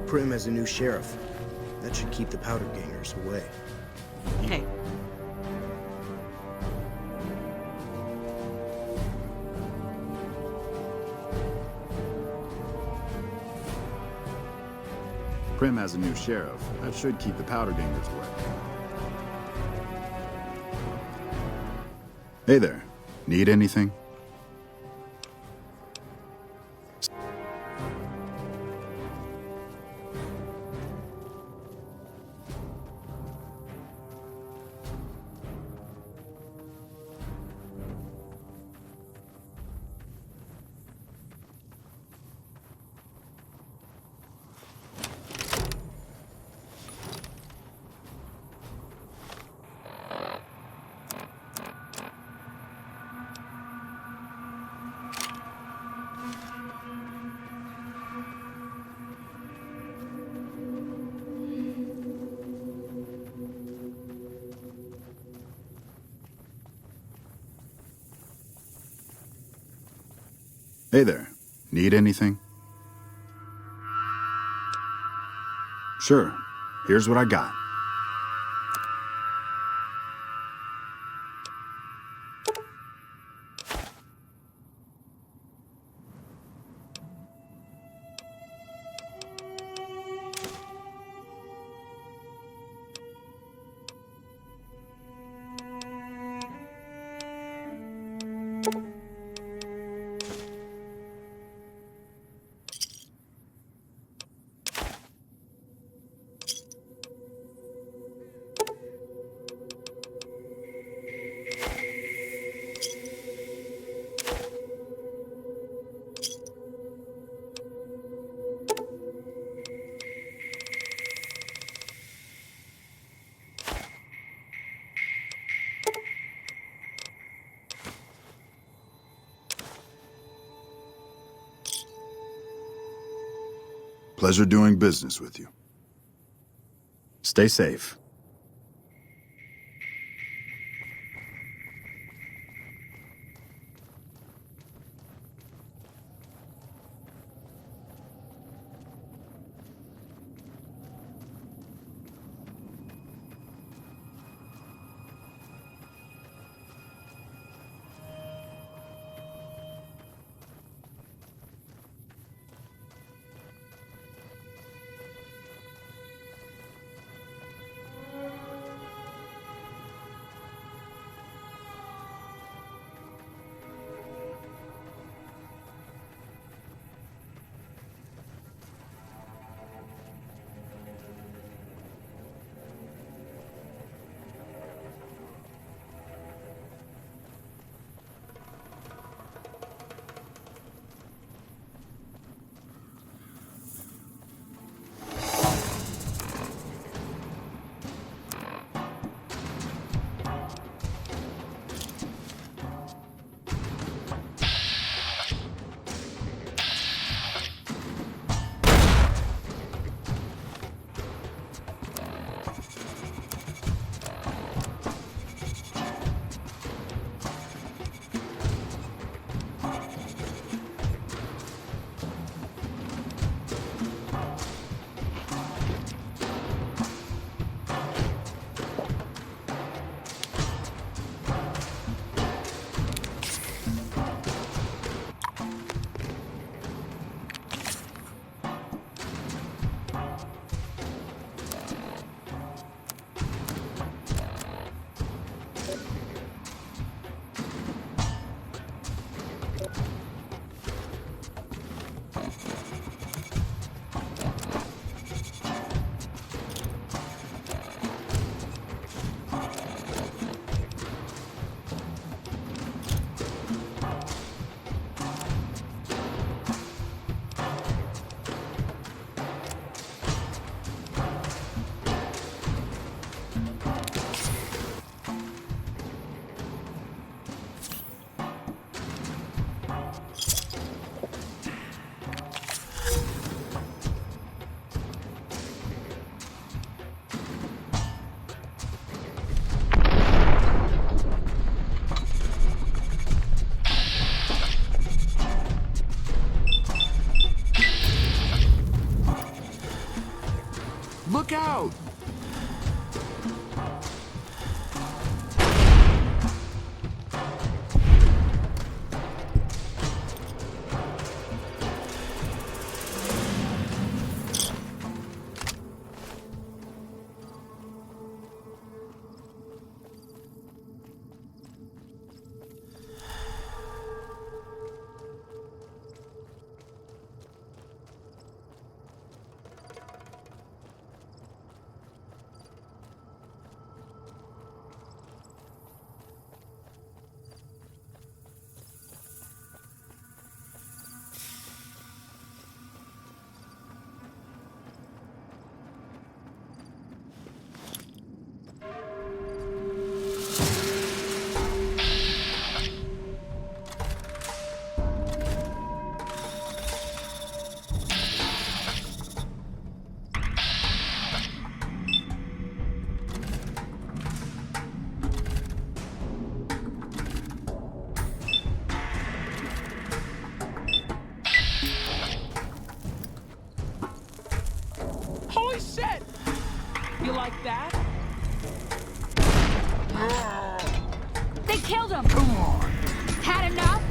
Prim as a new sheriff. That should keep the powder gangers away. Hey. Prim has a new sheriff. That should keep the powder gangers away. Hey there. Need anything? Hey there. Need anything? Sure. Here's what I got. Pleasure doing business with you. Stay safe. that? They killed him! Come on! Had enough?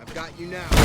I've got you now.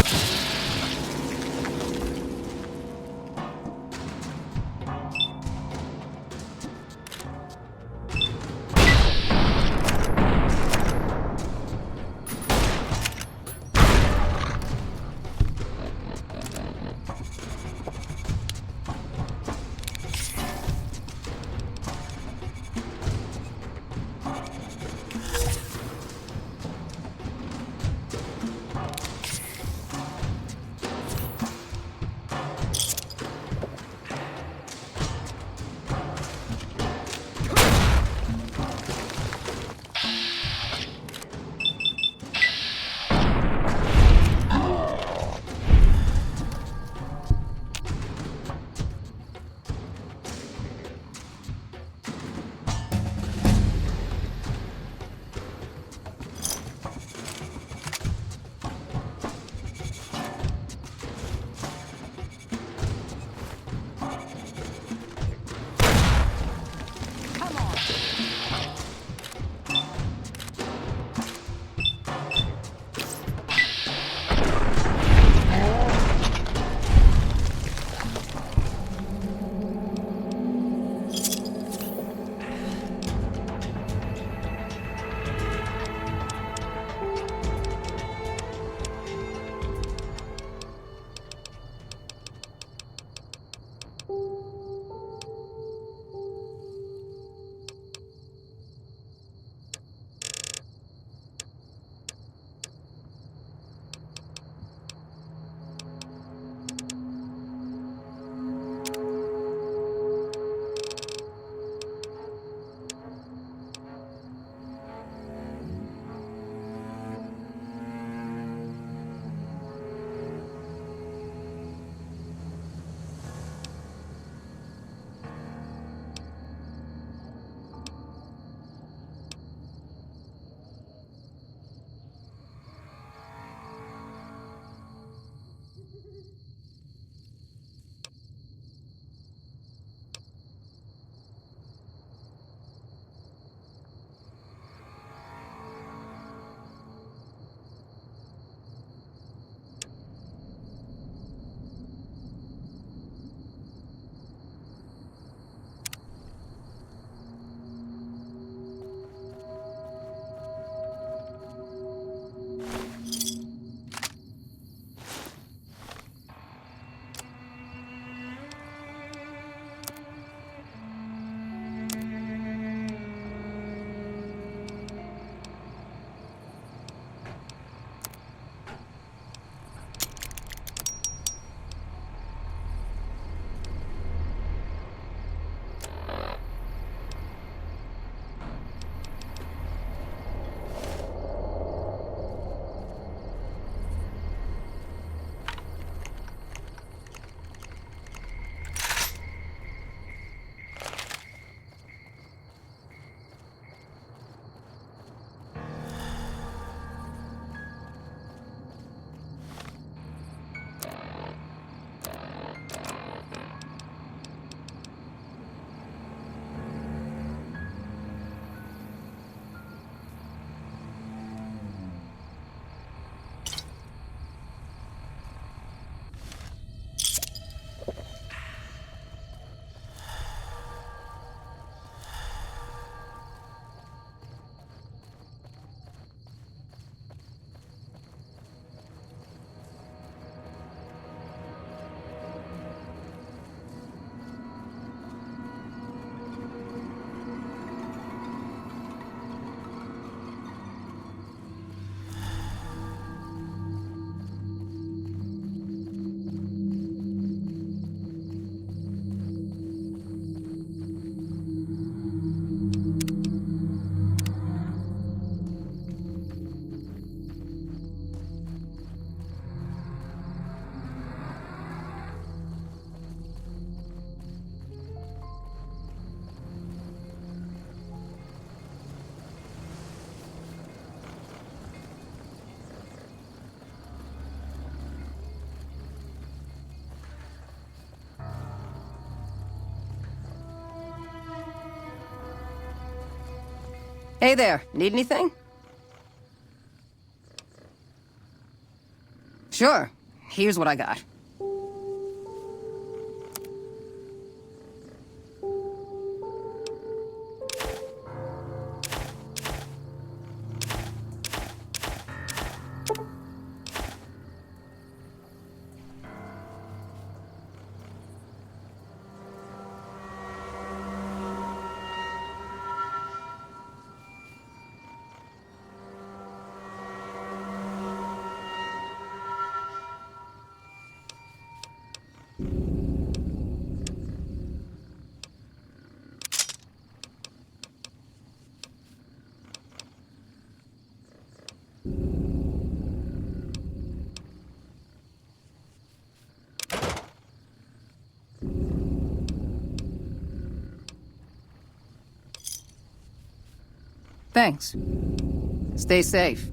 Hey there, need anything? Sure. Here's what I got. Thanks. Stay safe.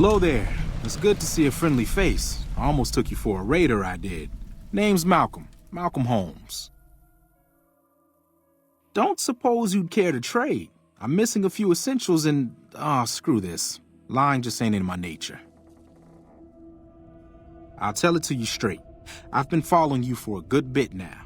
Hello there. It's good to see a friendly face. I almost took you for a raider, I did. Name's Malcolm. Malcolm Holmes. Don't suppose you'd care to trade. I'm missing a few essentials and... screw this. Lying just ain't in my nature. I'll tell it to you straight. I've been following you for a good bit now.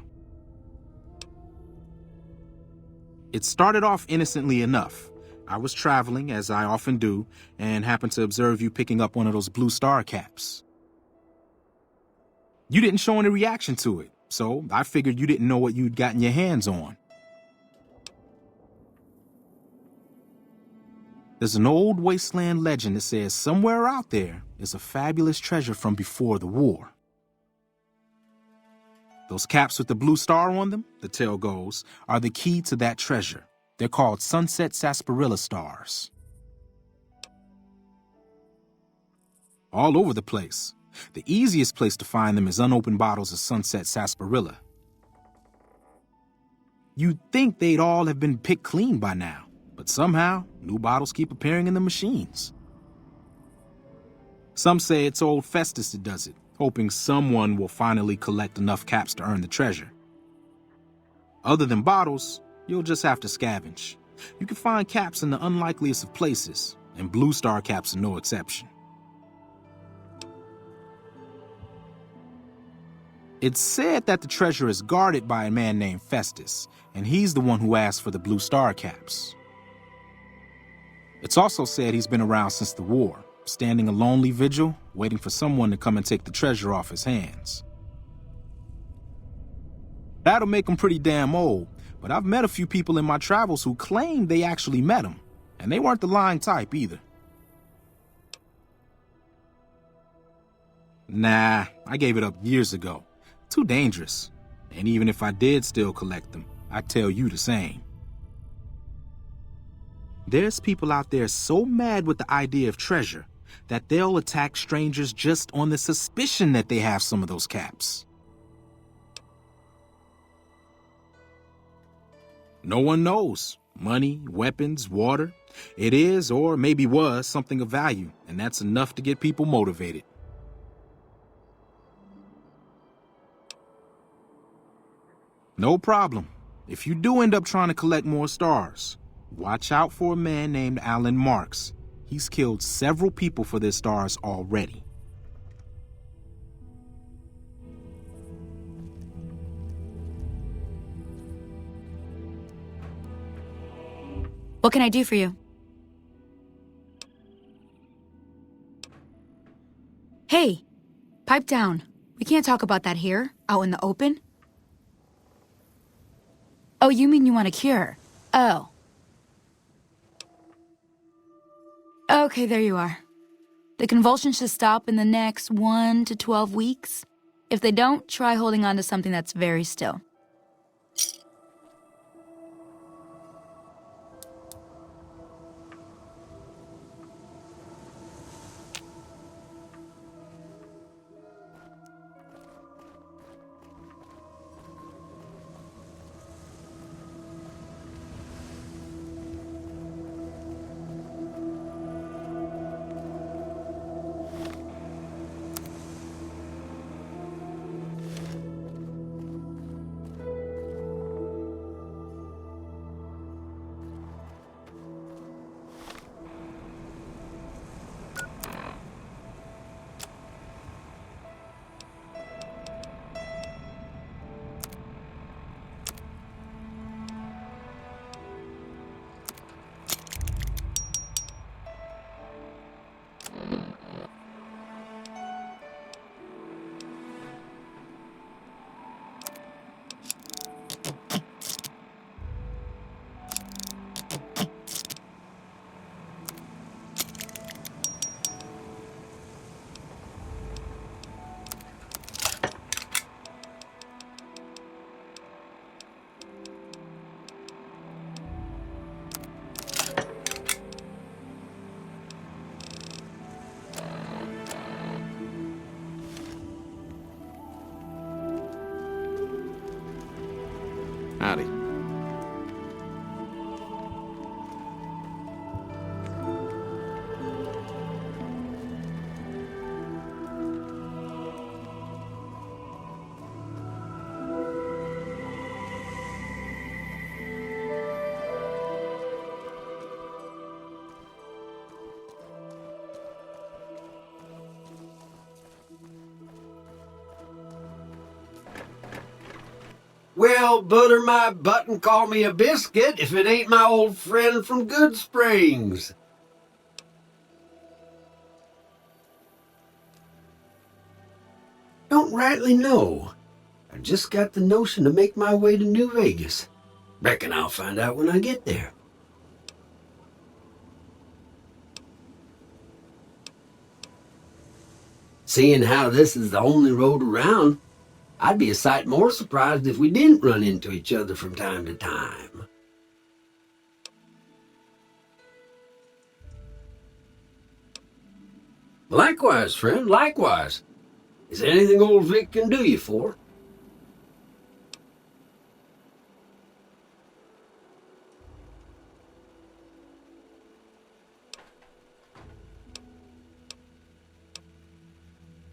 It started off innocently enough. I was traveling, as I often do, and happened to observe you picking up one of those blue star caps. You didn't show any reaction to it, so I figured you didn't know what you'd gotten your hands on. There's an old wasteland legend that says somewhere out there is a fabulous treasure from before the war. Those caps with the blue star on them, the tale goes, are the key to that treasure. They're called sunset sarsaparilla stars. All over the place. The easiest place to find them is unopened bottles of sunset sarsaparilla. You'd think they'd all have been picked clean by now, but somehow new bottles keep appearing in the machines. Some say it's old Festus that does it, hoping someone will finally collect enough caps to earn the treasure. Other than bottles, you'll just have to scavenge. You can find caps in the unlikeliest of places, and blue star caps are no exception. It's said that the treasure is guarded by a man named Festus, and he's the one who asked for the blue star caps. It's also said he's been around since the war, standing a lonely vigil, waiting for someone to come and take the treasure off his hands. That'll make him pretty damn old, but I've met a few people in my travels who claim they actually met him, and they weren't the lying type either. Nah, I gave it up years ago. Too dangerous. And even if I did still collect them, I'd tell you the same. There's people out there so mad with the idea of treasure that they'll attack strangers just on the suspicion that they have some of those caps. No one knows. Money, weapons, water. It is, or maybe was, something of value, and that's enough to get people motivated. No problem. If you do end up trying to collect more stars, watch out for a man named Alan Marks. He's killed several people for their stars already. What can I do for you? Hey, pipe down. We can't talk about that here, out in the open. Oh, you mean you want a cure? Oh. Okay, there you are. The convulsions should stop in the next 1 to 12 weeks. If they don't, try holding on to something that's very still. Howdy. Well, butter my butt and call me a biscuit if it ain't my old friend from Good Springs. Don't rightly know. I just got the notion to make my way to New Vegas. Reckon I'll find out when I get there. Seeing how this is the only road around, I'd be a sight more surprised if we didn't run into each other from time to time. Likewise, friend, likewise. Is there anything old Vic can do you for?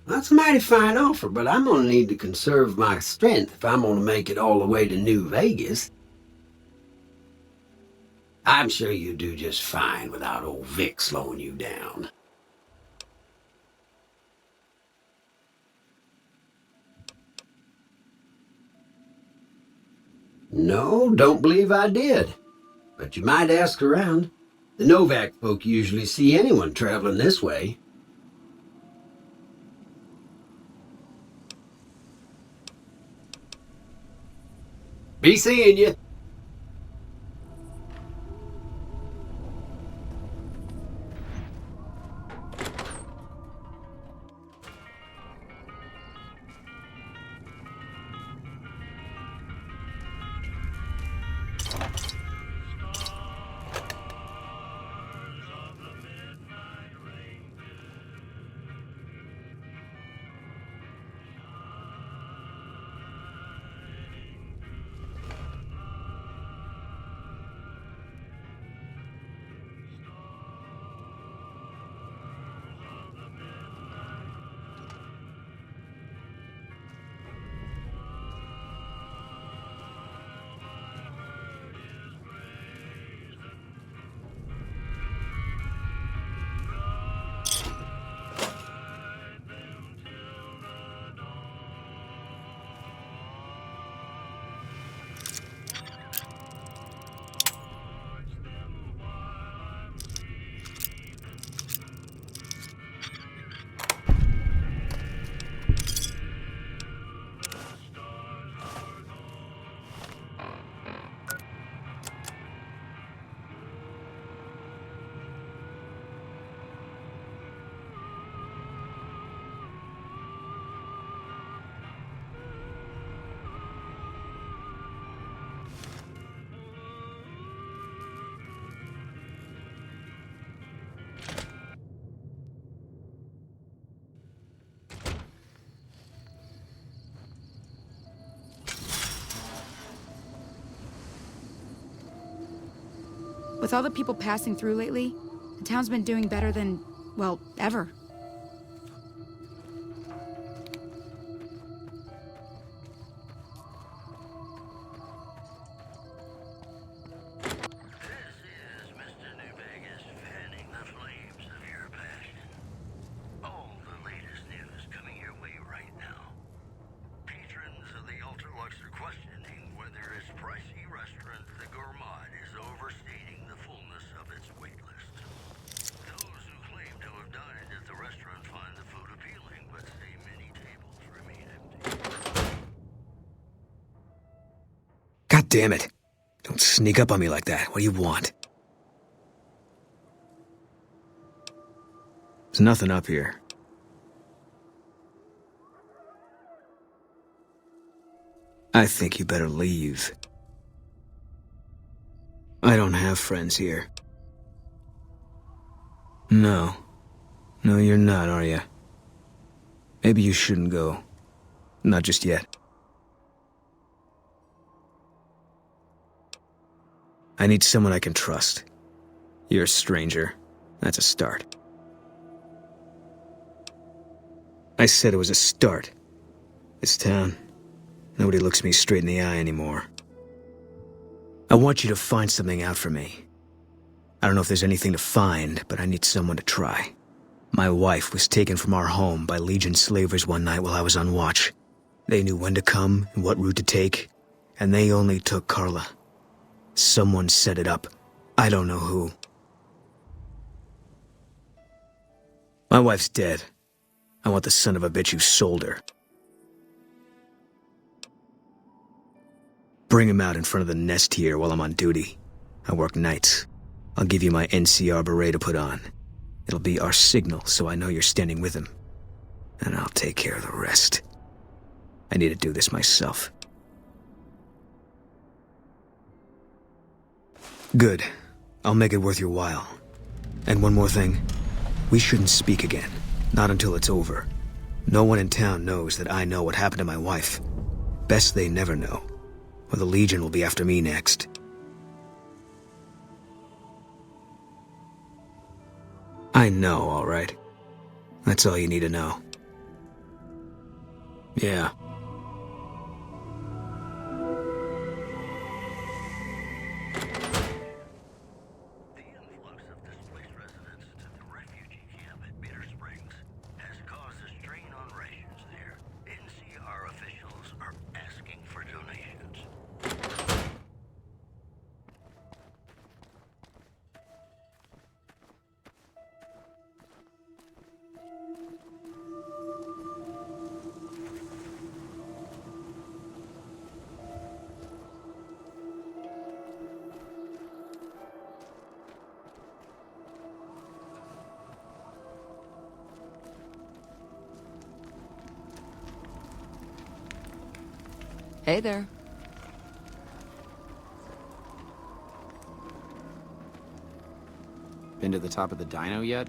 That's a mighty fine offer, but I'm gonna need to conserve my strength if I'm gonna make it all the way to New Vegas. I'm sure you do just fine without old Vic slowing you down. No, don't believe I did. But you might ask around. The Novac folk usually see anyone traveling this way. Be seeing you. With all the people passing through lately, the town's been doing better than, well, ever. God damn it. Don't sneak up on me like that. What do you want? There's nothing up here. I think you better leave. I don't have friends here. No. No, you're not, are you? Maybe you shouldn't go. Not just yet. I need someone I can trust. You're a stranger. That's a start. I said it was a start. This town, nobody looks me straight in the eye anymore. I want you to find something out for me. I don't know if there's anything to find, but I need someone to try. My wife was taken from our home by Legion slavers one night while I was on watch. They knew when to come and what route to take, And they only took Carla. Someone set it up. I don't know who. My wife's dead. I want the son of a bitch who sold her. Bring him out in front of the nest here while I'm on duty. I work nights. I'll give you my NCR beret to put on. It'll be our signal so I know you're standing with him. And I'll take care of the rest. I need to do this myself. Good. I'll make it worth your while. And one more thing. We shouldn't speak again. Not until it's over. No one in town knows that I know what happened to my wife. Best they never know, or the Legion will be after me next. I know, all right. That's all you need to know. Yeah. Hey there. Been to the top of the dino yet?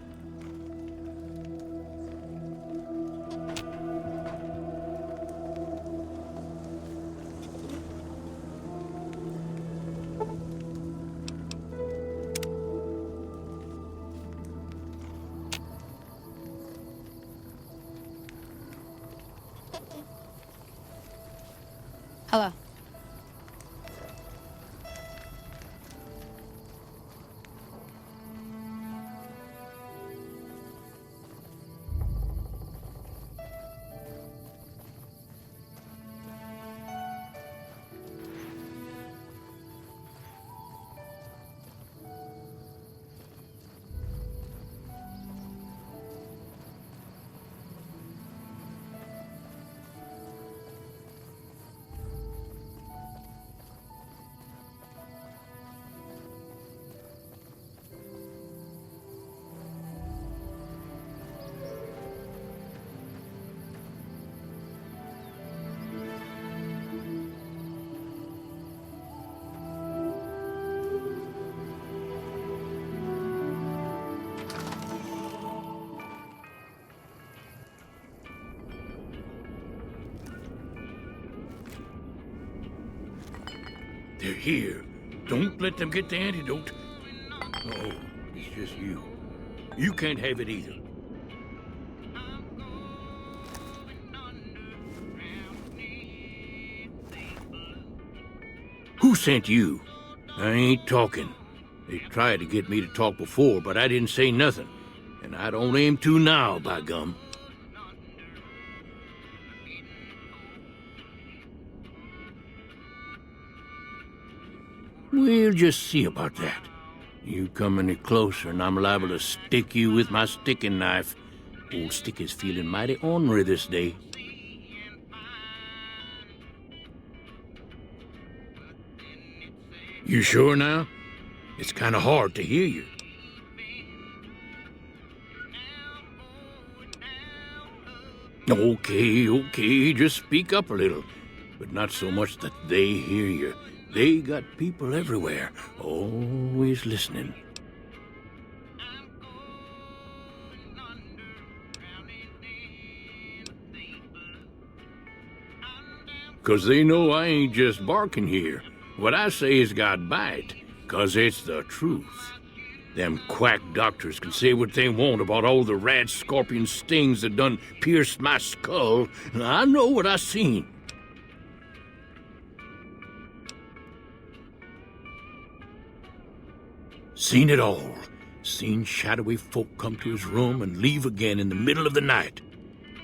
Hello. They're here. Don't let them get the antidote. No, it's just you. You can't have it either. Who sent you? I ain't talking. They tried to get me to talk before, but I didn't say nothing. And I don't aim to now, by gum. We'll just see about that. You come any closer and I'm liable to stick you with my sticking knife. Old Sticky's feeling mighty ornery this day. You sure now? It's kind of hard to hear you. Okay, just speak up a little. But not so much that they hear you. They got people everywhere, always listening. 'Cause they know I ain't just barking here. What I say has got bite, 'cause it's the truth. Them quack doctors can say what they want about all the rat scorpion stings that done pierced my skull, and I know what I seen. Seen it all. Seen shadowy folk come to his room and leave again in the middle of the night.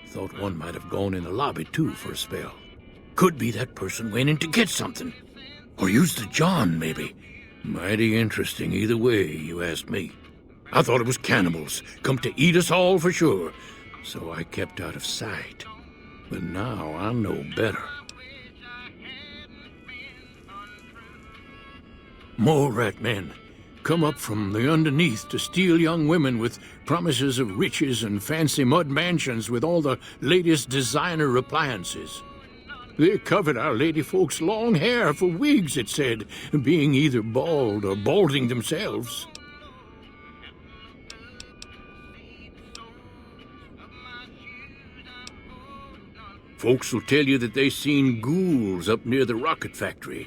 Thought one might have gone in the lobby, too, for a spell. Could be that person went in to get something. Or used the John, maybe. Mighty interesting either way, you ask me. I thought it was cannibals, come to eat us all for sure. So I kept out of sight. But now I know better. More rat men come up from the underneath to steal young women with promises of riches and fancy mud mansions with all the latest designer appliances. They covered our lady folks' long hair for wigs, it said, being either bald or balding themselves. Folks will tell you that they seen ghouls up near the rocket factory.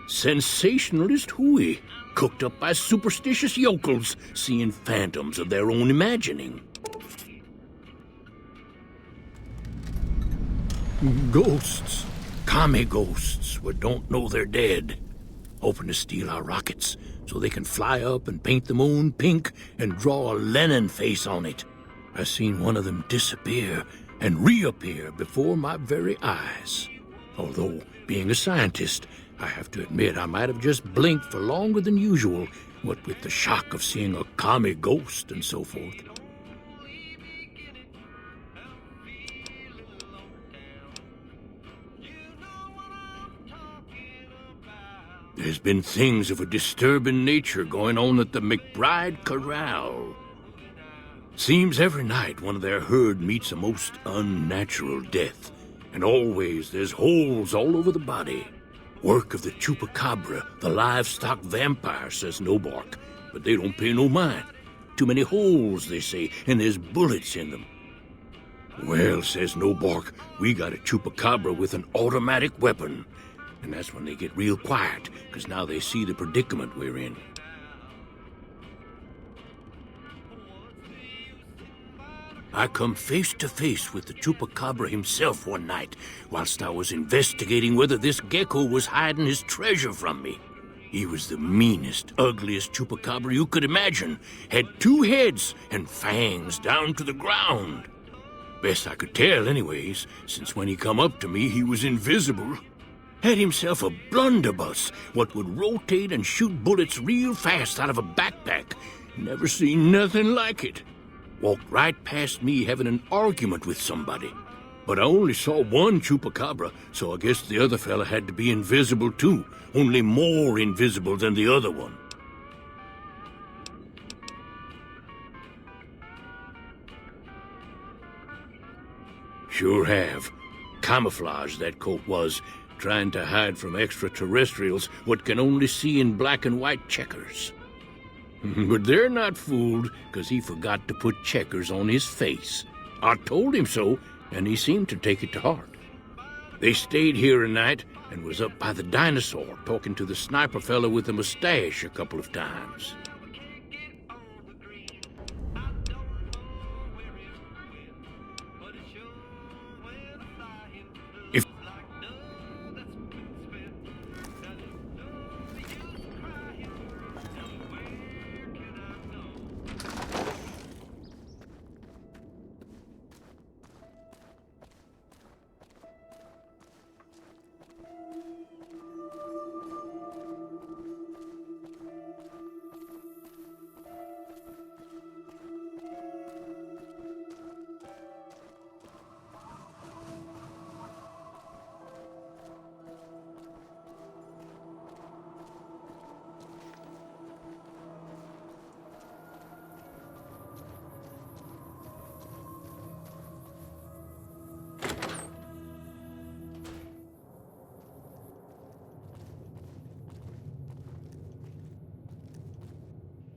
Sensationalist hooey, cooked up by superstitious yokels, seeing phantoms of their own imagining. Ghosts. Commie ghosts who don't know they're dead. Hoping to steal our rockets so they can fly up and paint the moon pink and draw a Lenin face on it. I seen one of them disappear and reappear before my very eyes. Although, being a scientist, I have to admit I might have just blinked for longer than usual, what with the shock of seeing a commie ghost and so forth. There's been things of a disturbing nature going on at the McBride Corral. Seems every night one of their herd meets a most unnatural death, and always there's holes all over the body. Work of the chupacabra, the livestock vampire, says Novac, but they don't pay no mind. Too many holes, they say, and there's bullets in them. Well, says Novac, we got a chupacabra with an automatic weapon. And that's when they get real quiet, because now they see the predicament we're in. I come face to face with the chupacabra himself one night, whilst I was investigating whether this gecko was hiding his treasure from me. He was the meanest, ugliest chupacabra you could imagine. Had 2 heads and fangs down to the ground. Best I could tell anyways, since when he come up to me, he was invisible. Had himself a blunderbuss, what would rotate and shoot bullets real fast out of a backpack. Never seen nothing like it. Walked right past me having an argument with somebody. But I only saw one chupacabra, so I guess the other fella had to be invisible too, only more invisible than the other one. Sure have. Camouflage, that coat was, trying to hide from extraterrestrials what can only see in black and white checkers. But they're not fooled, because he forgot to put checkers on his face. I told him so, and he seemed to take it to heart. They stayed here a night and was up by the dinosaur talking to the sniper fella with the mustache a couple of times.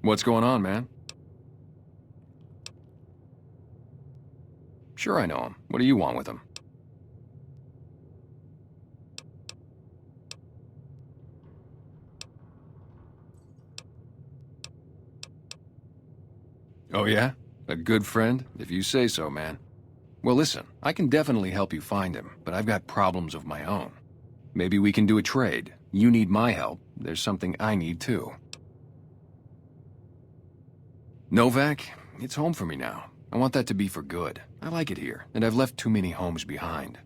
What's going on, man? Sure I know him. What do you want with him? Oh yeah? A good friend? If you say so, man. Well listen, I can definitely help you find him, but I've got problems of my own. Maybe we can do a trade. You need my help. There's something I need too. Novac, it's home for me now. I want that to be for good. I like it here, and I've left too many homes behind.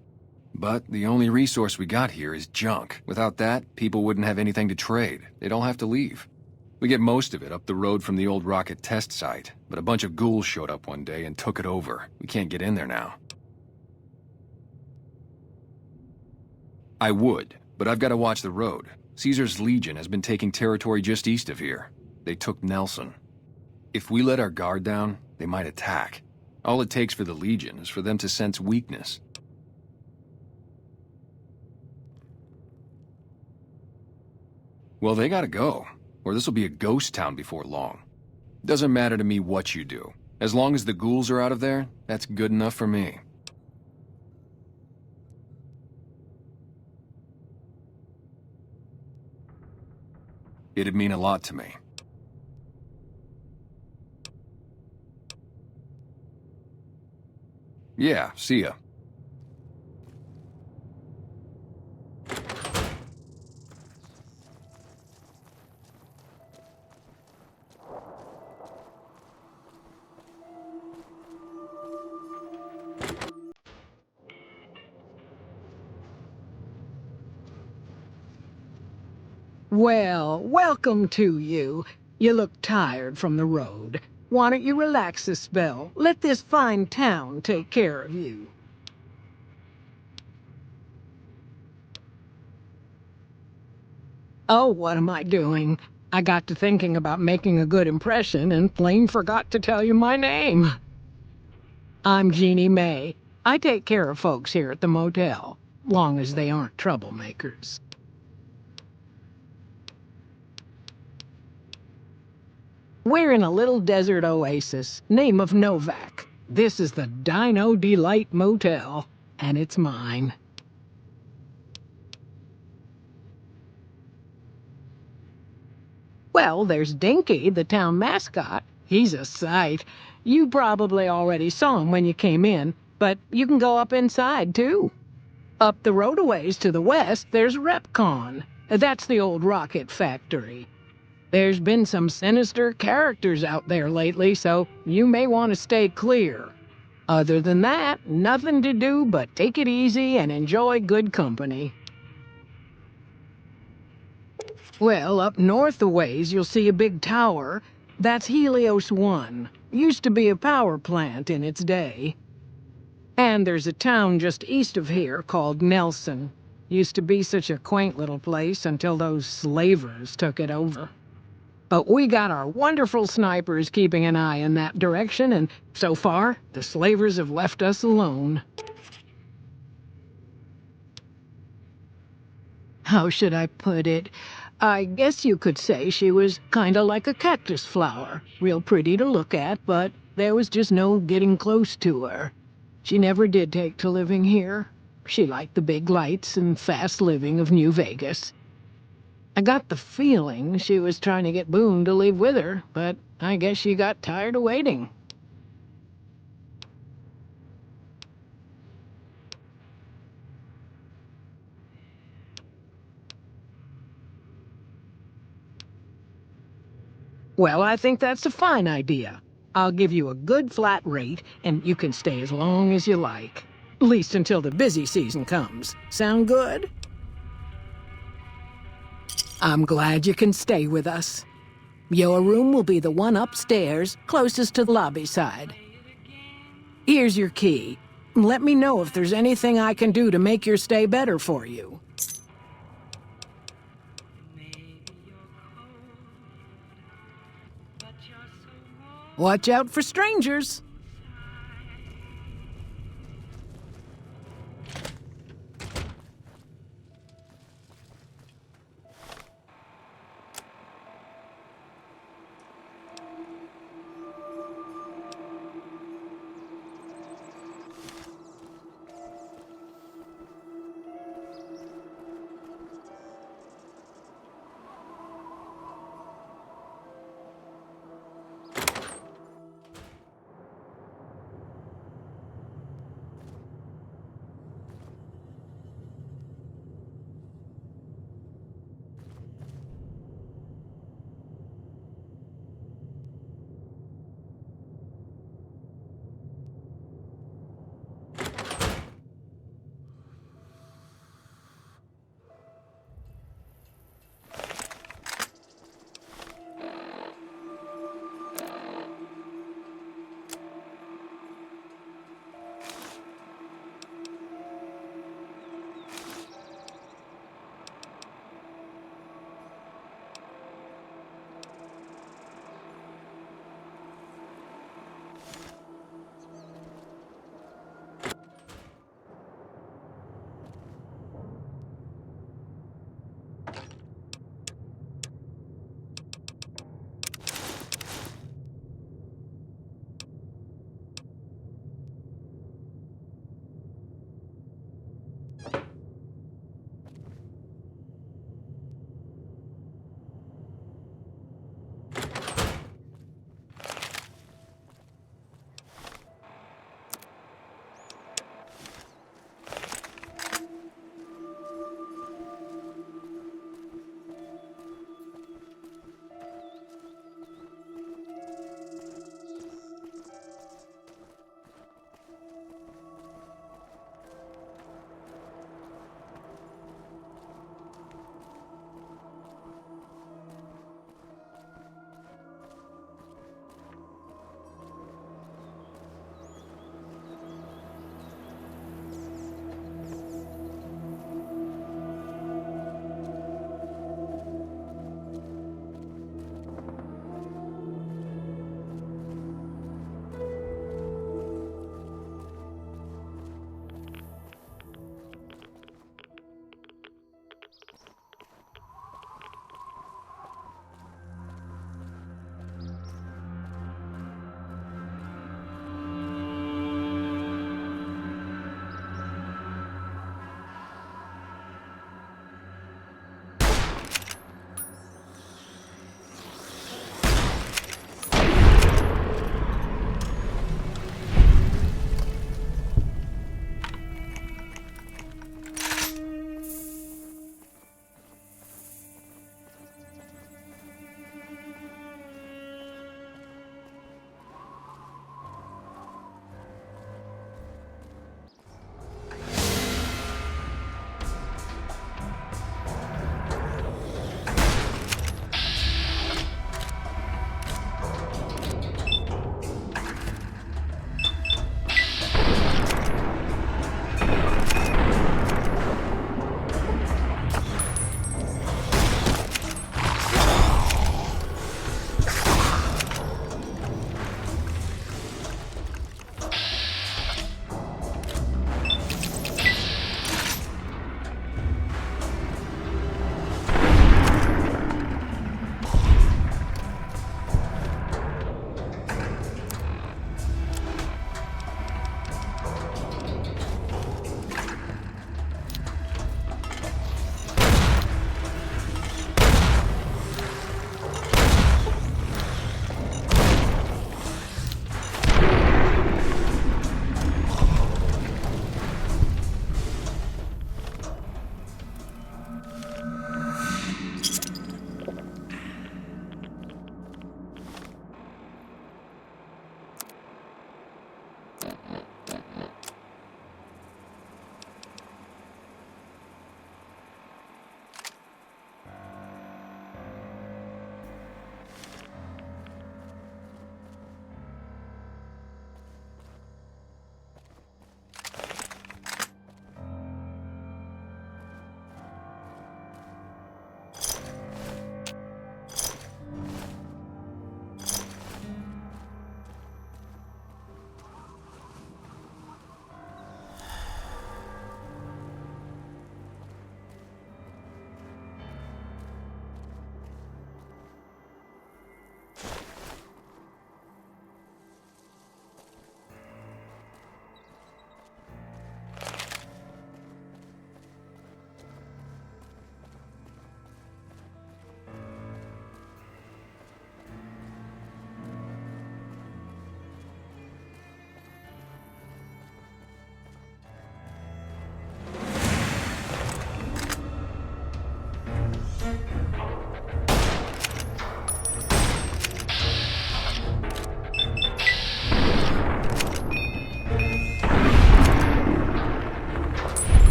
But the only resource we got here is junk. Without that, people wouldn't have anything to trade. They'd all have to leave. We get most of it up the road from the old rocket test site, but a bunch of ghouls showed up one day and took it over. We can't get in there now. I would, but I've got to watch the road. Caesar's Legion has been taking territory just east of here. They took Nelson. If we let our guard down, they might attack. All it takes for the Legion is for them to sense weakness. Well, they gotta go, or this'll be a ghost town before long. Doesn't matter to me what you do. As long as the ghouls are out of there, that's good enough for me. It'd mean a lot to me. Yeah, see ya. Well, welcome to you. You look tired from the road. Why don't you relax a spell? Let this fine town take care of you. Oh, what am I doing? I got to thinking about making a good impression and plain forgot to tell you my name. I'm Jeannie May. I take care of folks here at the motel, long as they aren't troublemakers. We're in a little desert oasis, name of Novac. This is the Dino Delight Motel, and it's mine. Well, there's Dinky, the town mascot. He's a sight. You probably already saw him when you came in, but you can go up inside, too. Up the road a ways to the west, there's Repconn. That's the old rocket factory. There's been some sinister characters out there lately, so you may want to stay clear. Other than that, nothing to do but take it easy and enjoy good company. Well, up north a ways, you'll see a big tower. That's Helios 1. Used to be a power plant in its day. And there's a town just east of here called Nelson. Used to be such a quaint little place until those slavers took it over. But we got our wonderful snipers keeping an eye in that direction, and so far, the slavers have left us alone. How should I put it? I guess you could say she was kinda like a cactus flower. Real pretty to look at, but there was just no getting close to her. She never did take to living here. She liked the big lights and fast living of New Vegas. I got the feeling she was trying to get Boone to leave with her, but I guess she got tired of waiting. Well, I think that's a fine idea. I'll give you a good flat rate, and you can stay as long as you like. At least until the busy season comes. Sound good? I'm glad you can stay with us. Your room will be the one upstairs, closest to the lobby side. Here's your key. Let me know if there's anything I can do to make your stay better for you. Watch out for strangers.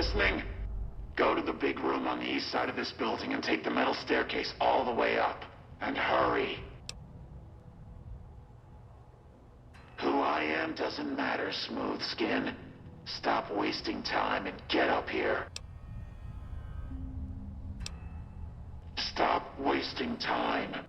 listening? Go to the big room on the east side of this building and take the metal staircase all the way up. And hurry. Who I am doesn't matter, Smooth Skin. Stop wasting time and get up here. Stop wasting time.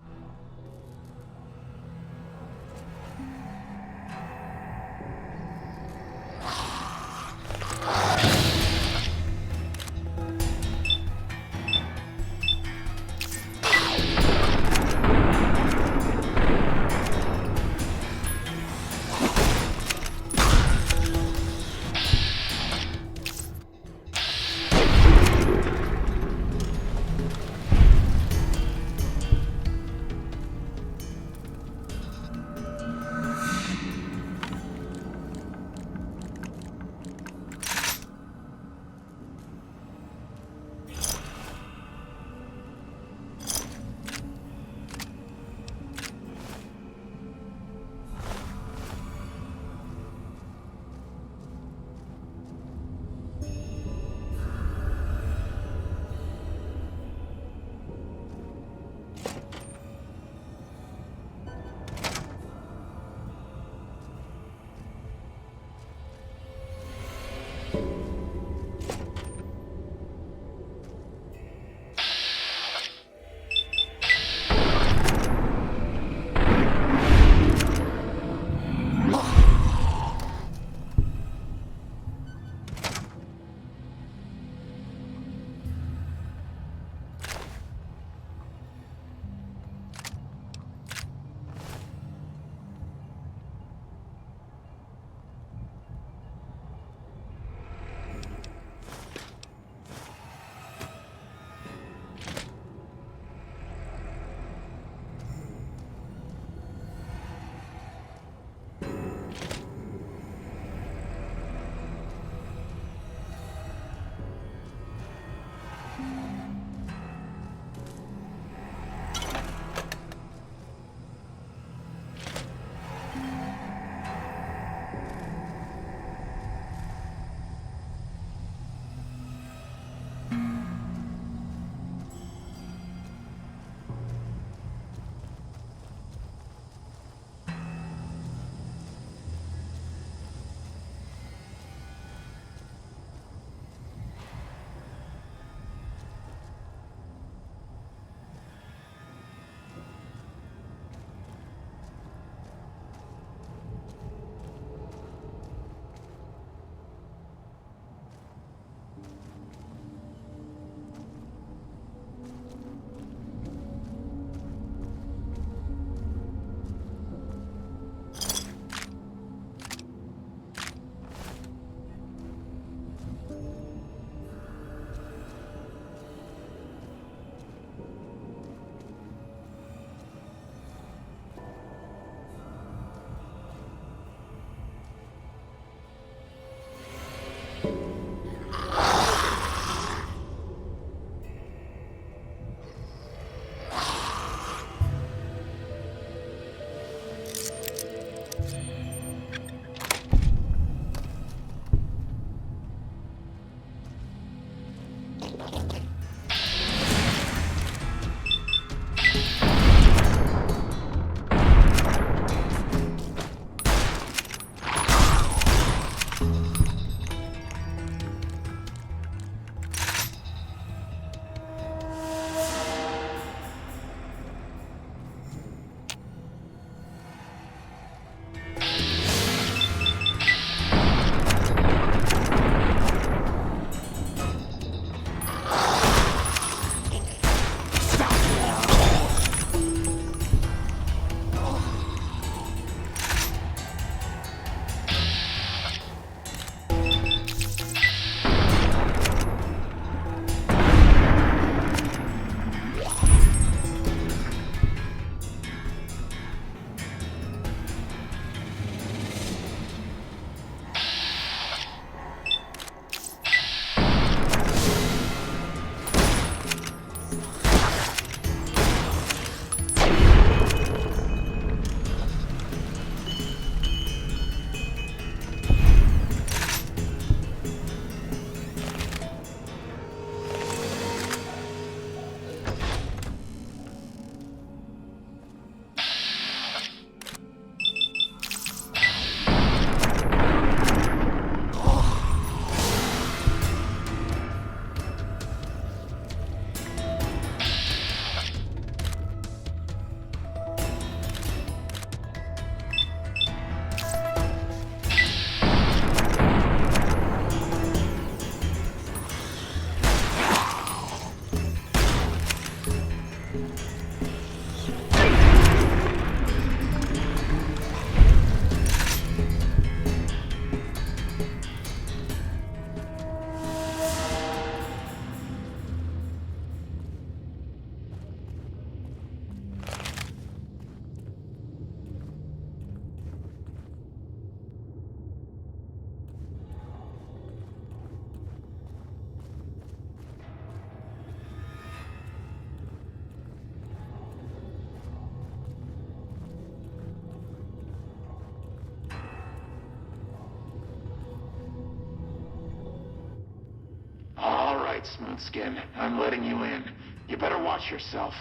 right, Smoothskin. I'm letting you in. You better watch yourself.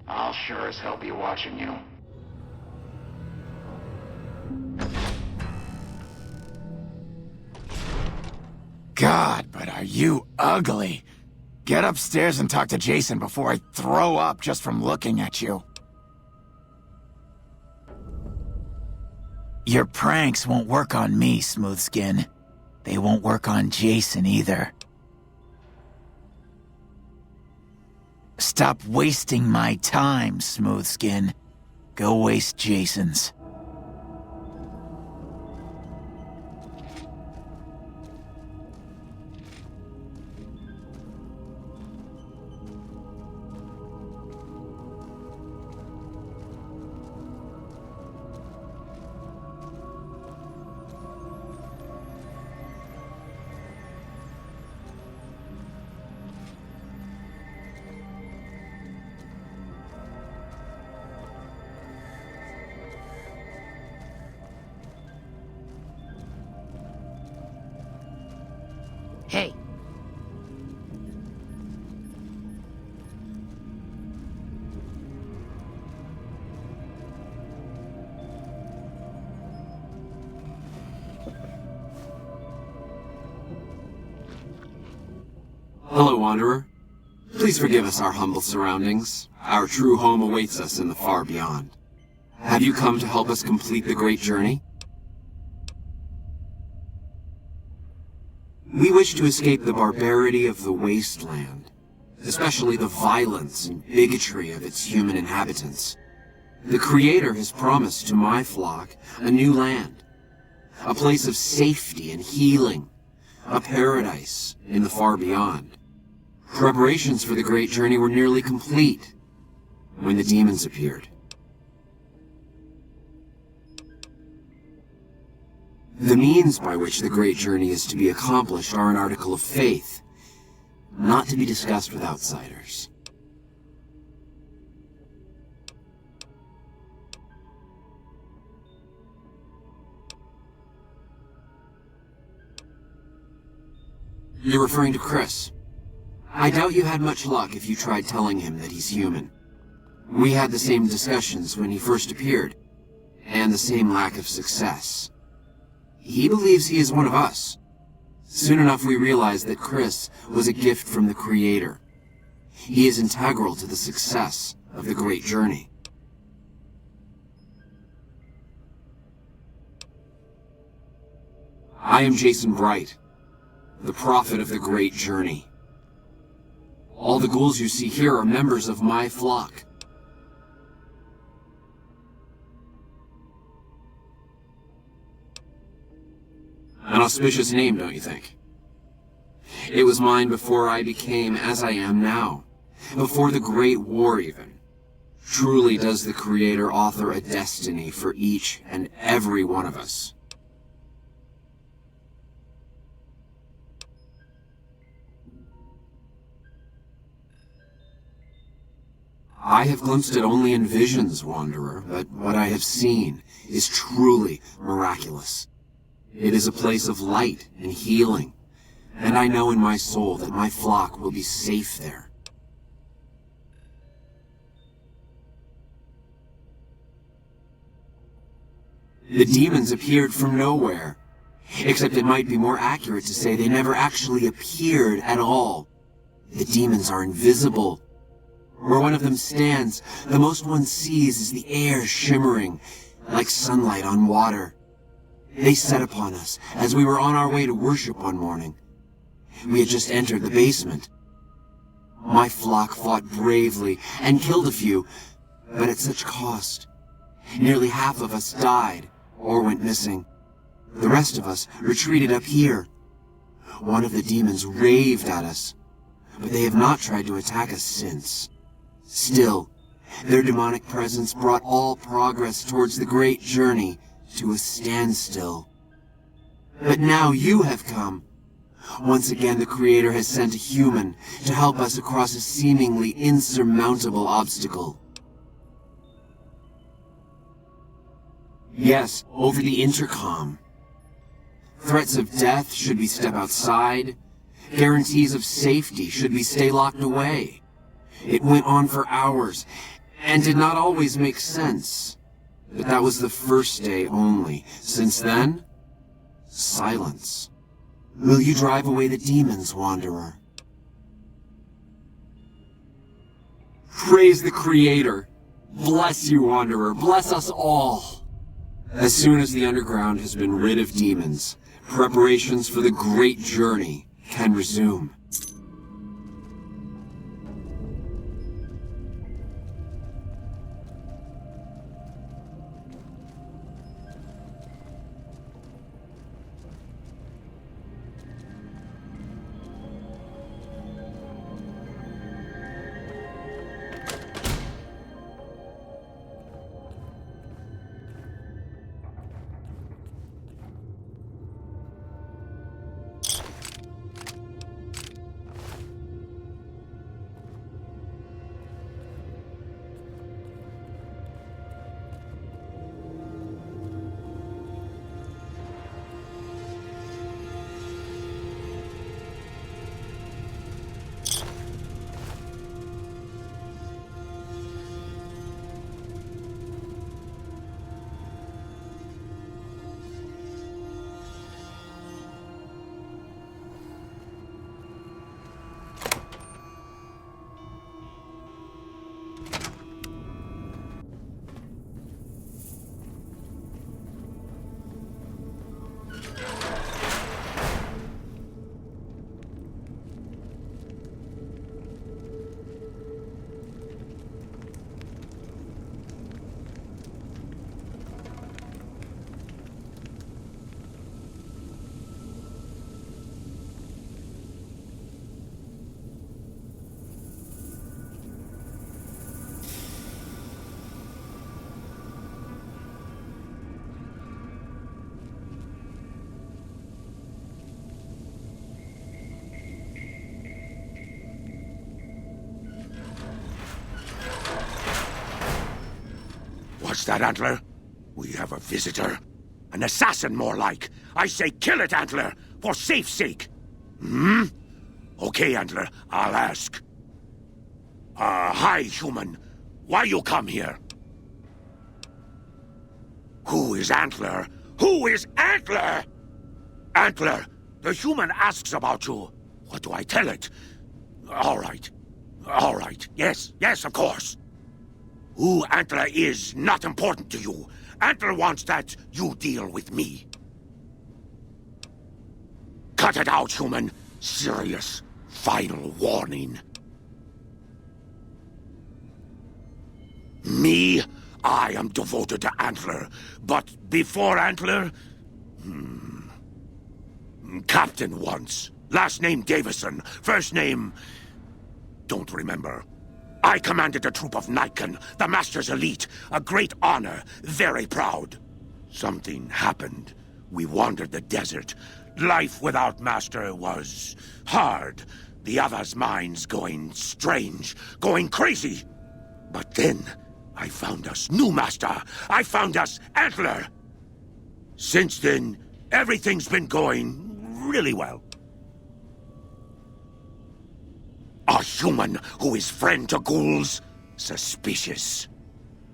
I'll sure as hell be watching you. God, but are you ugly. Get upstairs and talk to Jason before I throw up just from looking at you. Your pranks won't work on me, Smoothskin. They won't work on Jason either. Stop wasting my time, Smoothskin. Go waste Jason's. Hey. Hello, Wanderer. Please forgive us our humble surroundings. Our true home awaits us in the far beyond. Have you come to help us complete the great journey? We wish to escape the barbarity of the wasteland, especially the violence and bigotry of its human inhabitants. The Creator has promised to my flock a new land, a place of safety and healing, a paradise in the far beyond. Preparations for the great journey were nearly complete when the demons appeared. The means by which the great journey is to be accomplished are an article of faith, not to be discussed with outsiders. You're referring to Chris. I doubt you had much luck if you tried telling him that he's human. We had the same discussions when he first appeared, and the same lack of success. He believes he is one of us. Soon enough we realized that Chris was a gift from the Creator. He is integral to the success of the great journey. I am Jason Bright, the prophet of the great journey. All the ghouls you see here are members of my flock. An auspicious name, don't you think? It was mine before I became as I am now. Before the Great War, even. Truly does the Creator author a destiny for each and every one of us. I have glimpsed it only in visions, Wanderer, but what I have seen is truly miraculous. It is a place of light and healing, and I know in my soul that my flock will be safe there. The demons appeared from nowhere, except it might be more accurate to say they never actually appeared at all. The demons are invisible. Where one of them stands, the most one sees is the air shimmering like sunlight on water. They set upon us as we were on our way to worship one morning. We had just entered the basement. My flock fought bravely and killed a few, but at such cost. Nearly half of us died or went missing. The rest of us retreated up here. One of the demons raved at us, but they have not tried to attack us since. Still, their demonic presence brought all progress towards the great journey to a standstill. But now you have come. Once again, the Creator has sent a human to help us across a seemingly insurmountable obstacle. Yes, over the intercom. Threats of death should we step outside, Guarantees of safety should we stay locked away. It went on for hours, and did not always make sense. But that was the first day only. Since then, silence. Will you drive away the demons, Wanderer? Praise the Creator. Bless you, Wanderer. Bless us all. As soon as the underground has been rid of demons, preparations for the great journey can resume. What's that, Antler? We have a visitor. An assassin, more like. I say kill it, Antler, for safe's sake. Hmm? Okay, Antler, I'll ask. Hi, human. Why you come here? Who is Antler? Who is Antler? Antler, the human asks about you. What do I tell it? All right. All right. Yes, of course. Who Antler is not important to you. Antler wants that you deal with me. Cut it out, human. Serious. Final warning. Me? I am devoted to Antler. But before Antler? Captain once. Last name Davison. First name... don't remember. I commanded a troop of Nightkin, the Master's elite. A great honor. Very proud. Something happened. We wandered the desert. Life without Master was hard. The others' minds going strange, going crazy. But then, I found us new Master. I found us Antler. Since then, everything's been going really well. A human who is friend to ghouls? Suspicious.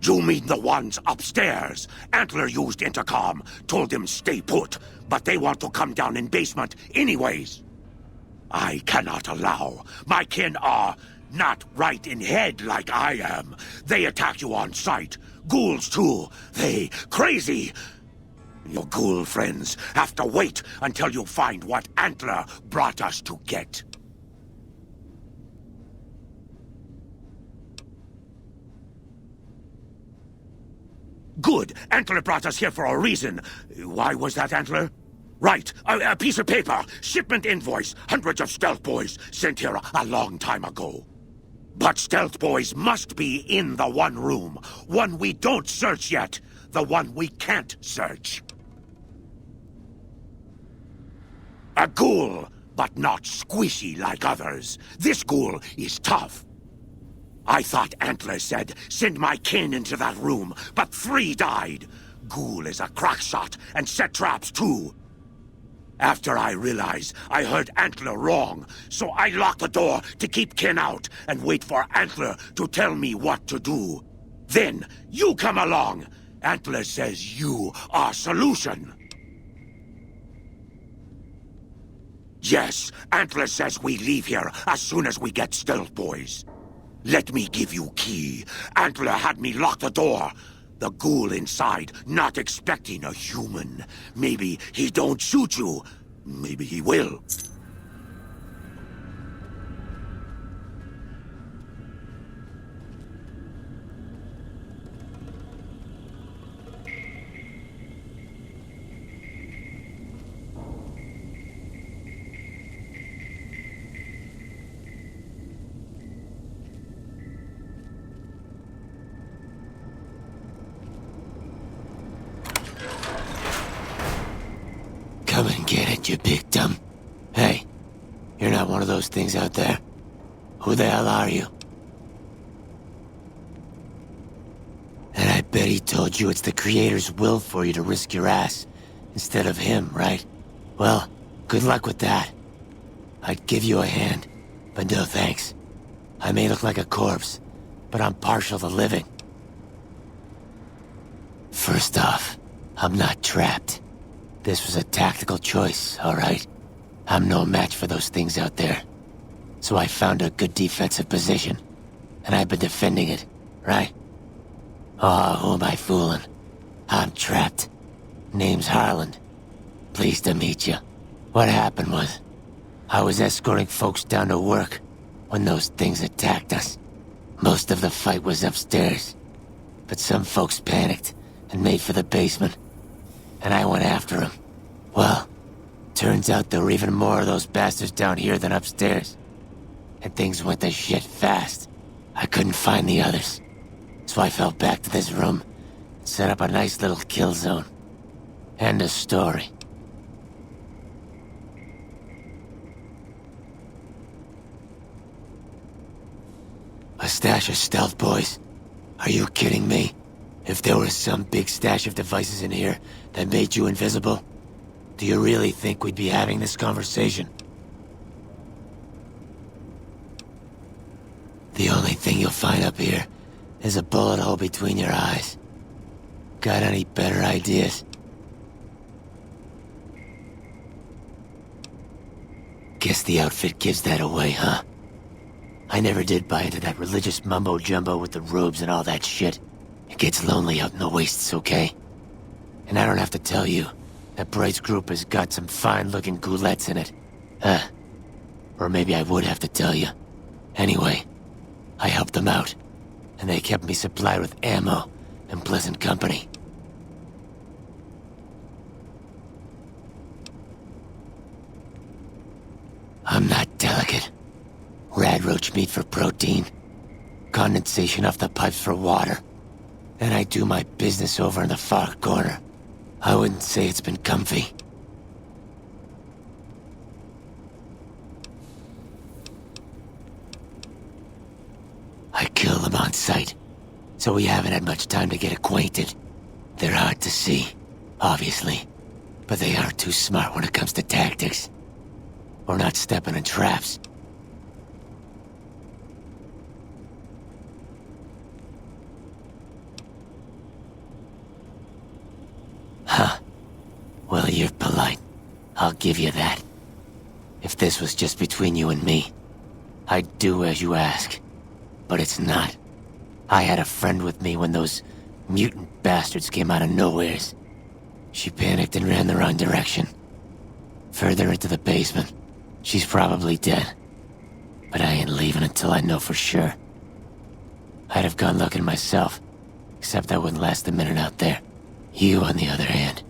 You mean the ones upstairs? Antler used intercom, told them stay put, but they want to come down in basement anyways. I cannot allow. My kin are not right in head like I am. They attack you on sight. Ghouls too. They crazy. Your ghoul friends have to wait until you find what Antler brought us to get. Good. Antler brought us here for a reason. Why was that, Antler? Right. A piece of paper. Shipment invoice. Hundreds of stealth boys sent here a long time ago. But stealth boys must be in the one room. One we don't search yet. The one we can't search. A ghoul, but not squishy like others. This ghoul is tough. I thought Antler said, send my kin into that room, but 3 died. Ghoul is a crack shot and set traps too. After I realized I heard Antler wrong, so I locked the door to keep Ken out and wait for Antler to tell me what to do. Then you come along. Antler says you are solution. Yes, Antler says we leave here as soon as we get Stealth Boys. Let me give you key. Antler had me lock the door. The ghoul inside, not expecting a human. Maybe he don't shoot you. Maybe he will. Come and get it, you big dumb. Hey, you're not one of those things out there. Who the hell are you? And I bet he told you it's the Creator's will for you to risk your ass instead of him, right? Well, good luck with that. I'd give you a hand, but no thanks. I may look like a corpse, but I'm partial to living. First off, I'm not trapped. This was a tactical choice, all right? I'm no match for those things out there. So I found a good defensive position, and I've been defending it, right? Oh, who am I fooling? I'm trapped. Name's Harland. Pleased to meet you. What happened was, I was escorting folks down to work when those things attacked us. Most of the fight was upstairs, but some folks panicked and made for the basement. And I went after him. Well, turns out there were even more of those bastards down here than upstairs. And things went to shit fast. I couldn't find the others. So I fell back to this room and set up a nice little kill zone. End of story. A stash of stealth boys? Are you kidding me? If there was some big stash of devices in here that made you invisible, do you really think we'd be having this conversation? The only thing you'll find up here is a bullet hole between your eyes. Got any better ideas? Guess the outfit gives that away, huh? I never did buy into that religious mumbo-jumbo with the robes and all that shit. It gets lonely out in the wastes, okay? And I don't have to tell you that Bright's group has got some fine-looking ghoulettes in it. Or maybe I would have to tell you. Anyway, I helped them out, and they kept me supplied with ammo and pleasant company. I'm not delicate. Radroach meat for protein, condensation off the pipes for water, and I do my business over in the far corner. I wouldn't say it's been comfy. I kill them on sight, so we haven't had much time to get acquainted. They're hard to see, obviously, but they aren't too smart when it comes to tactics. Or not stepping in traps. Huh. Well, you're polite. I'll give you that. If this was just between you and me, I'd do as you ask. But it's not. I had a friend with me when those mutant bastards came out of nowheres. She panicked and ran the wrong direction. Further into the basement. She's probably dead. But I ain't leaving until I know for sure. I'd have gone looking myself, except I wouldn't last a minute out there. You, on the other hand,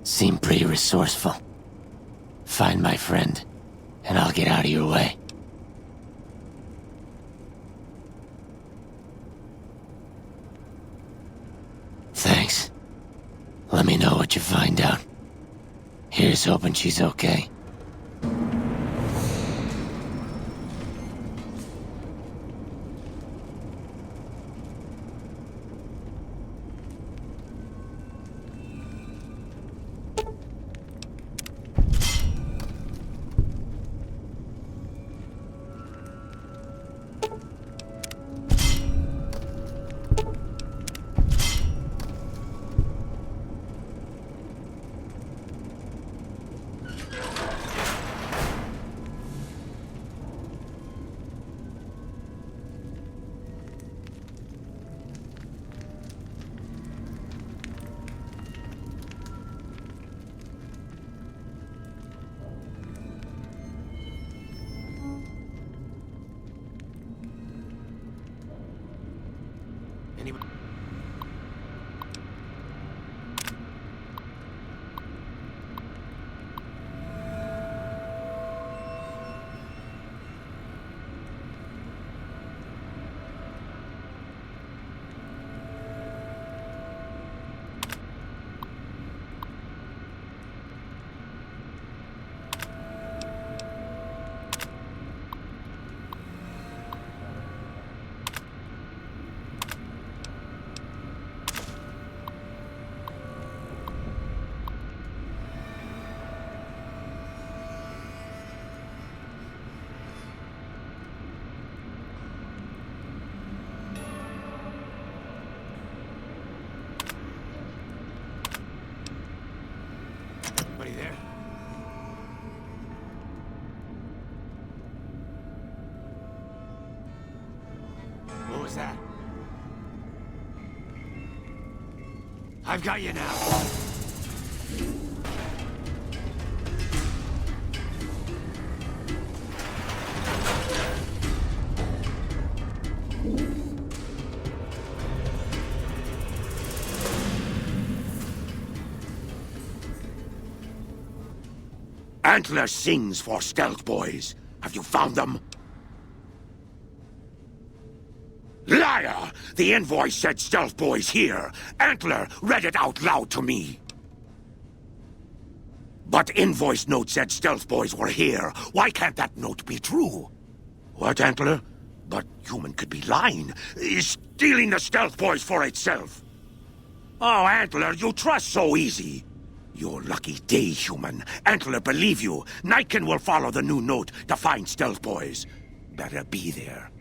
seem pretty resourceful. Find my friend, and I'll get out of your way. Thanks. Let me know what you find out. Here's hoping she's okay. was that? I've got you now. Antler sings for Stealth Boys. Have you found them? Liar! The invoice said Stealth Boys here. Antler read it out loud to me. But invoice note said Stealth Boys were here. Why can't that note be true? What, Antler? But human could be lying. Stealing the Stealth Boys for itself. Oh, Antler, you trust so easy. Your lucky day, human. Antler believe you. Nightkin will follow the new note to find Stealth Boys. Better be there.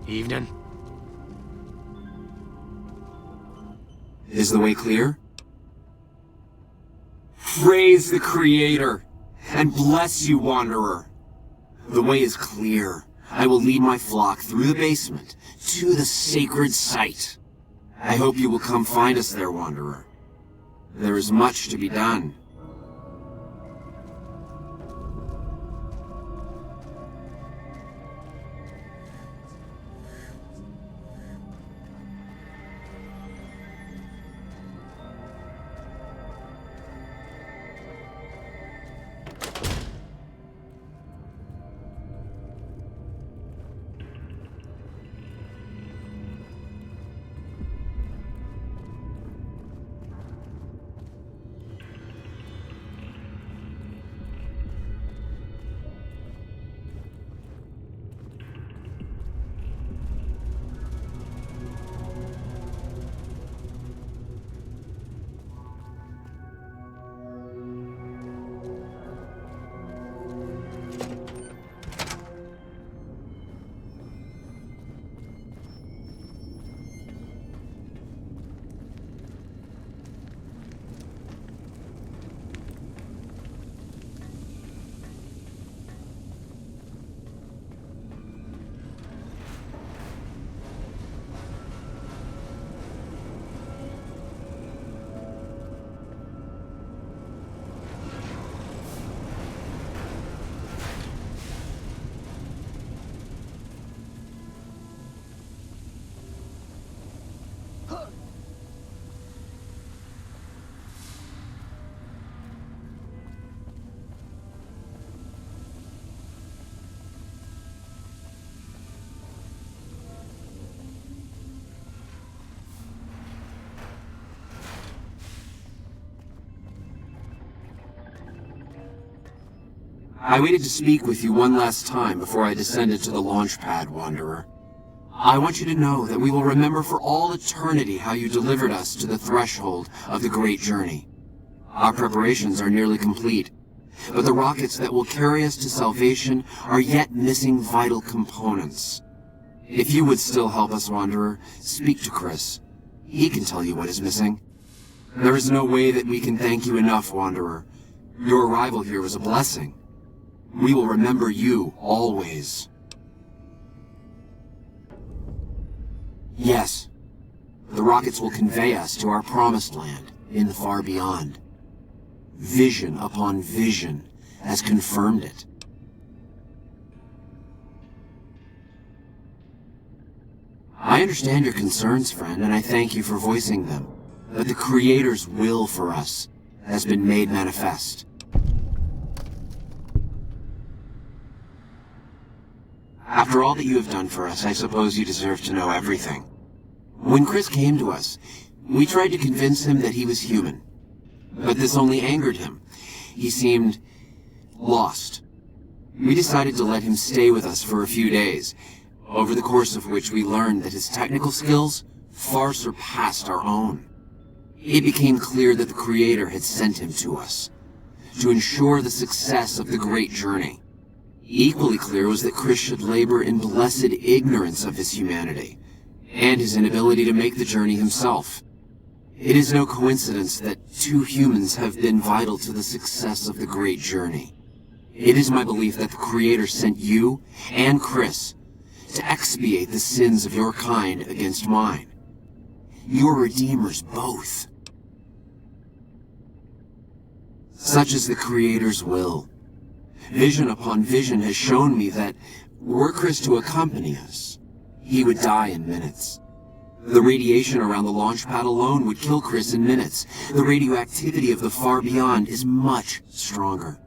Evening. Is the way clear? Praise the Creator, and bless you, Wanderer. The way is clear. I will lead my flock through the basement to the sacred site. I hope you will come find us there, Wanderer. There is much to be done. I waited to speak with you one last time before I descended to the launch pad, Wanderer. I want you to know that we will remember for all eternity how you delivered us to the threshold of the great journey. Our preparations are nearly complete, But the rockets that will carry us to salvation are yet missing vital components. If you would still help us, Wanderer, speak to Chris. He can tell you what is missing. There is no way that we can thank you enough, Wanderer. Your arrival here was a blessing. We will remember you always. Yes, the rockets will convey us to our promised land in the far beyond. Vision upon vision has confirmed it. I understand your concerns, friend, and I thank you for voicing them. But the Creator's will for us has been made manifest. After all that you have done for us, I suppose you deserve to know everything. When Chris came to us, we tried to convince him that he was human. But this only angered him. He seemed lost. We decided to let him stay with us for a few days, over the course of which we learned that his technical skills far surpassed our own. It became clear that the Creator had sent him to us, to ensure the success of the great journey. Equally clear was that Chris should labor in blessed ignorance of his humanity, and his inability to make the journey himself. It is no coincidence that two humans have been vital to the success of the great journey. It is my belief that the Creator sent you and Chris to expiate the sins of your kind against mine. Your redeemers both. Such is the Creator's will. Vision upon vision has shown me that, were Chris to accompany us, he would die in minutes. The radiation around the launch pad alone would kill Chris in minutes. The radioactivity of the far beyond is much stronger.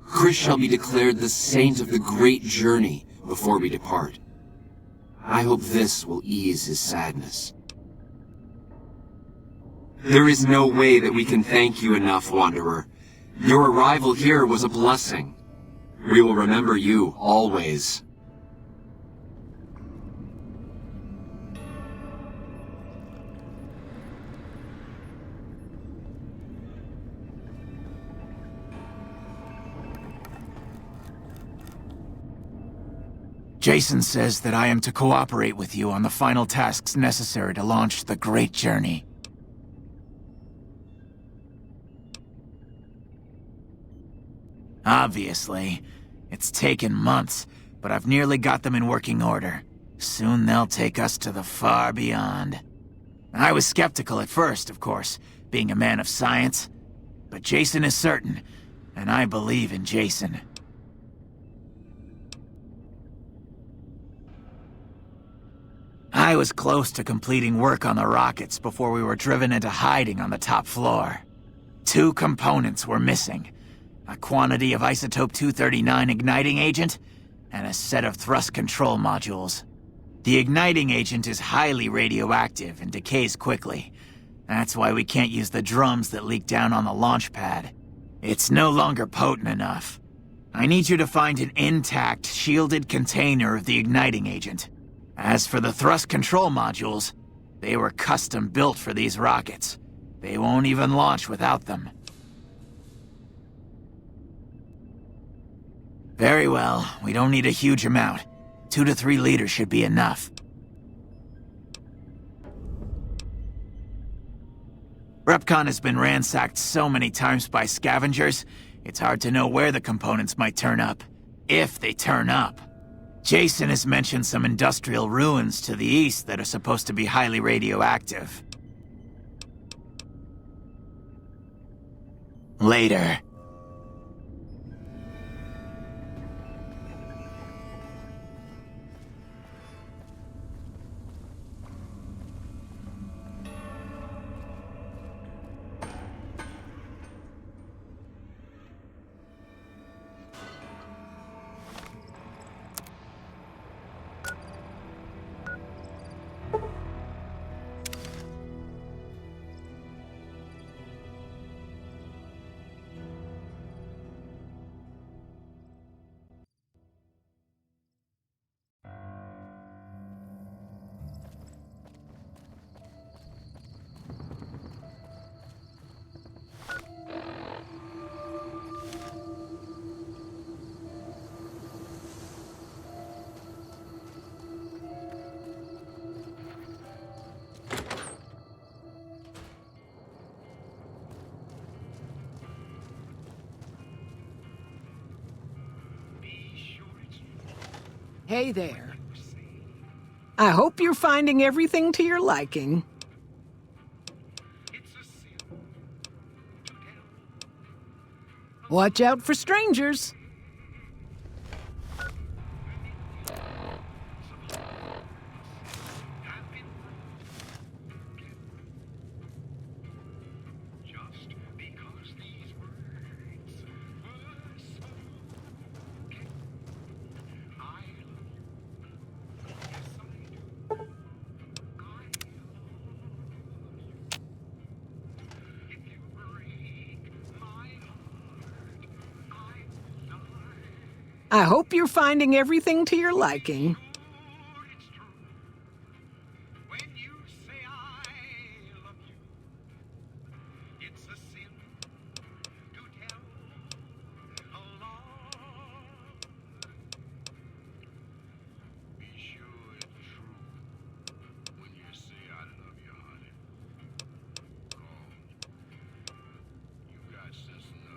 Chris shall be declared the saint of the great journey before we depart. I hope this will ease his sadness. There is no way that we can thank you enough, Wanderer. Your arrival here was a blessing. We will remember you always. Jason says that I am to cooperate with you on the final tasks necessary to launch the Great Journey. Obviously. It's taken months, but I've nearly got them in working order. Soon they'll take us to the far beyond. I was skeptical at first, of course, being a man of science. But Jason is certain, and I believe in Jason. I was close to completing work on the rockets before we were driven into hiding on the top floor. 2 components were missing. A quantity of isotope 239 igniting agent, and a set of thrust control modules. The igniting agent is highly radioactive and decays quickly. That's why we can't use the drums that leak down on the launch pad. It's no longer potent enough. I need you to find an intact, shielded container of the igniting agent. As for the thrust control modules, they were custom built for these rockets. They won't even launch without them. Very well, we don't need a huge amount. 2 to 3 liters should be enough. Repconn has been ransacked so many times by scavengers, it's hard to know where the components might turn up. If they turn up. Jason has mentioned some industrial ruins to the east that are supposed to be highly radioactive. Later. Hey there. I hope you're finding everything to your liking. Watch out for strangers. I hope you're finding everything to your liking.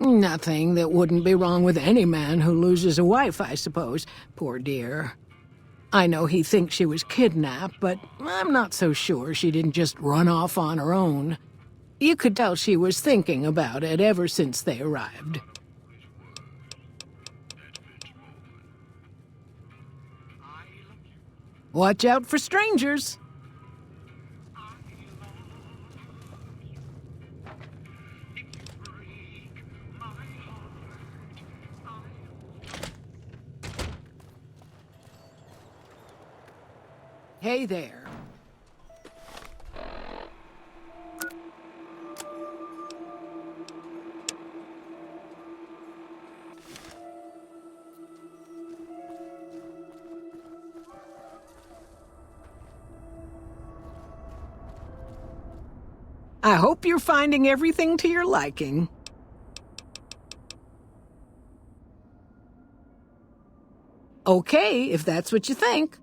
Nothing that wouldn't be wrong with any man who loses a wife, I suppose. Poor dear. I know he thinks she was kidnapped, but I'm not so sure she didn't just run off on her own. You could tell she was thinking about it ever since they arrived. Watch out for strangers. Hey there. I hope you're finding everything to your liking. Okay, if that's what you think.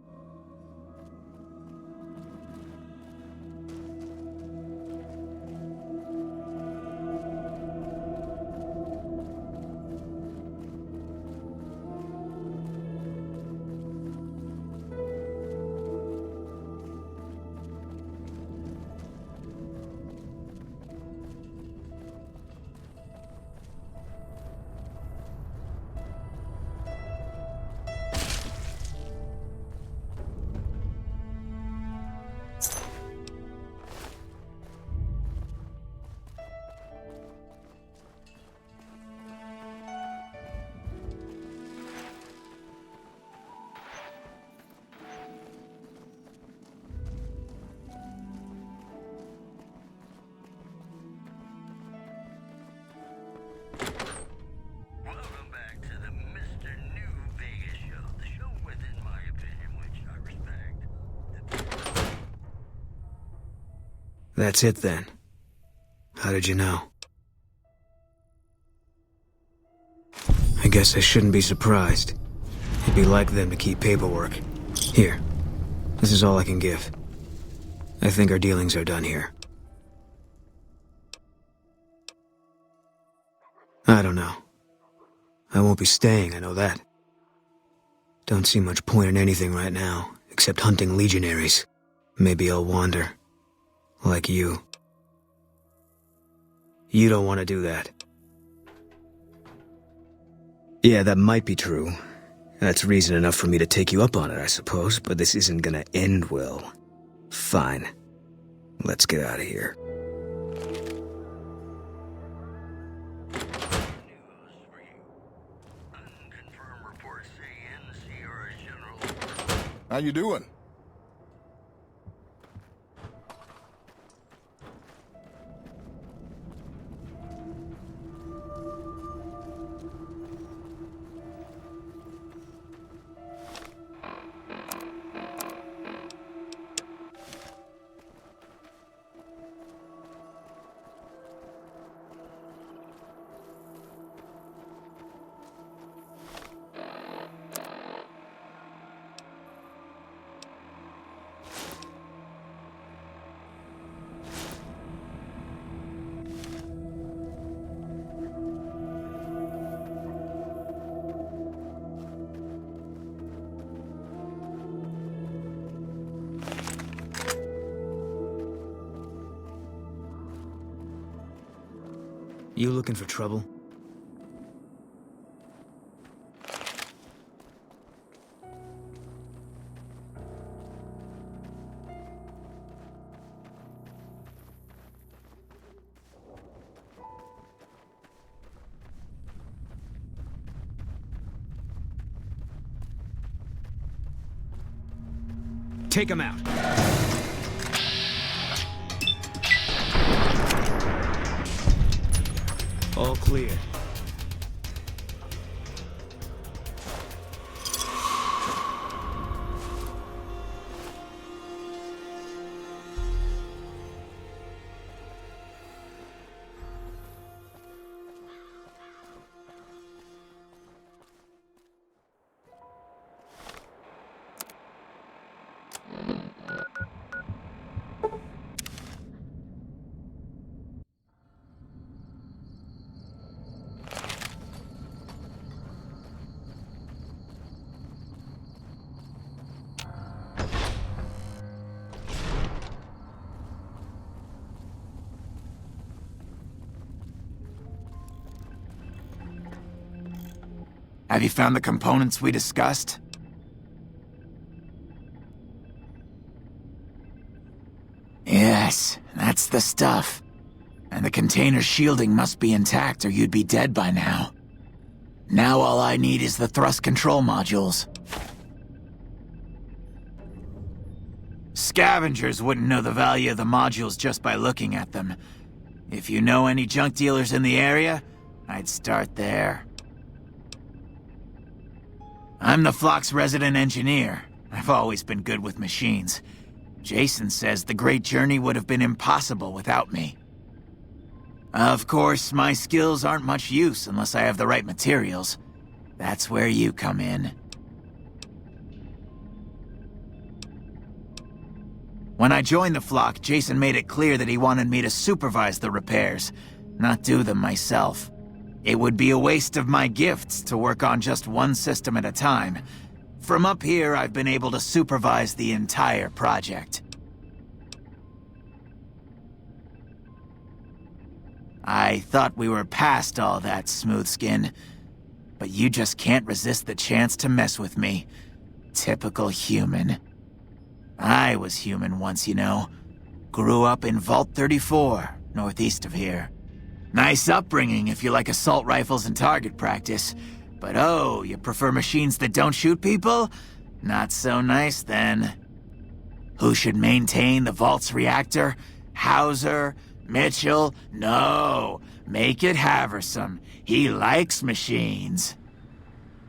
That's it then. How did you know? I guess I shouldn't be surprised. It'd be like them to keep paperwork. Here. This is all I can give. I think our dealings are done here. I don't know. I won't be staying, I know that. Don't see much point in anything right now, except hunting legionaries. Maybe I'll wander. Like you. You don't want to do that. Yeah, that might be true. That's reason enough for me to take you up on it, I suppose, but this isn't gonna end well. Fine. Let's get out of here. How you doing? You looking for trouble? Take him out. All clear. Have you found the components we discussed? Yes, that's the stuff. And the container's shielding must be intact or you'd be dead by now. Now all I need is the thrust control modules. Scavengers wouldn't know the value of the modules just by looking at them. If you know any junk dealers in the area, I'd start there. I'm the Flock's resident engineer. I've always been good with machines. Jason says the Great Journey would have been impossible without me. Of course, my skills aren't much use unless I have the right materials. That's where you come in. When I joined the Flock, Jason made it clear that he wanted me to supervise the repairs, not do them myself. It would be a waste of my gifts to work on just one system at a time. From up here, I've been able to supervise the entire project. I thought we were past all that, Smooth Skin. But you just can't resist the chance to mess with me. Typical human. I was human once, you know. Grew up in Vault 34, northeast of here. Nice upbringing if you like assault rifles and target practice. But oh, you prefer machines that don't shoot people? Not so nice then. Who should maintain the Vault's reactor? Hauser? Mitchell? No. Make it Haversam. He likes machines.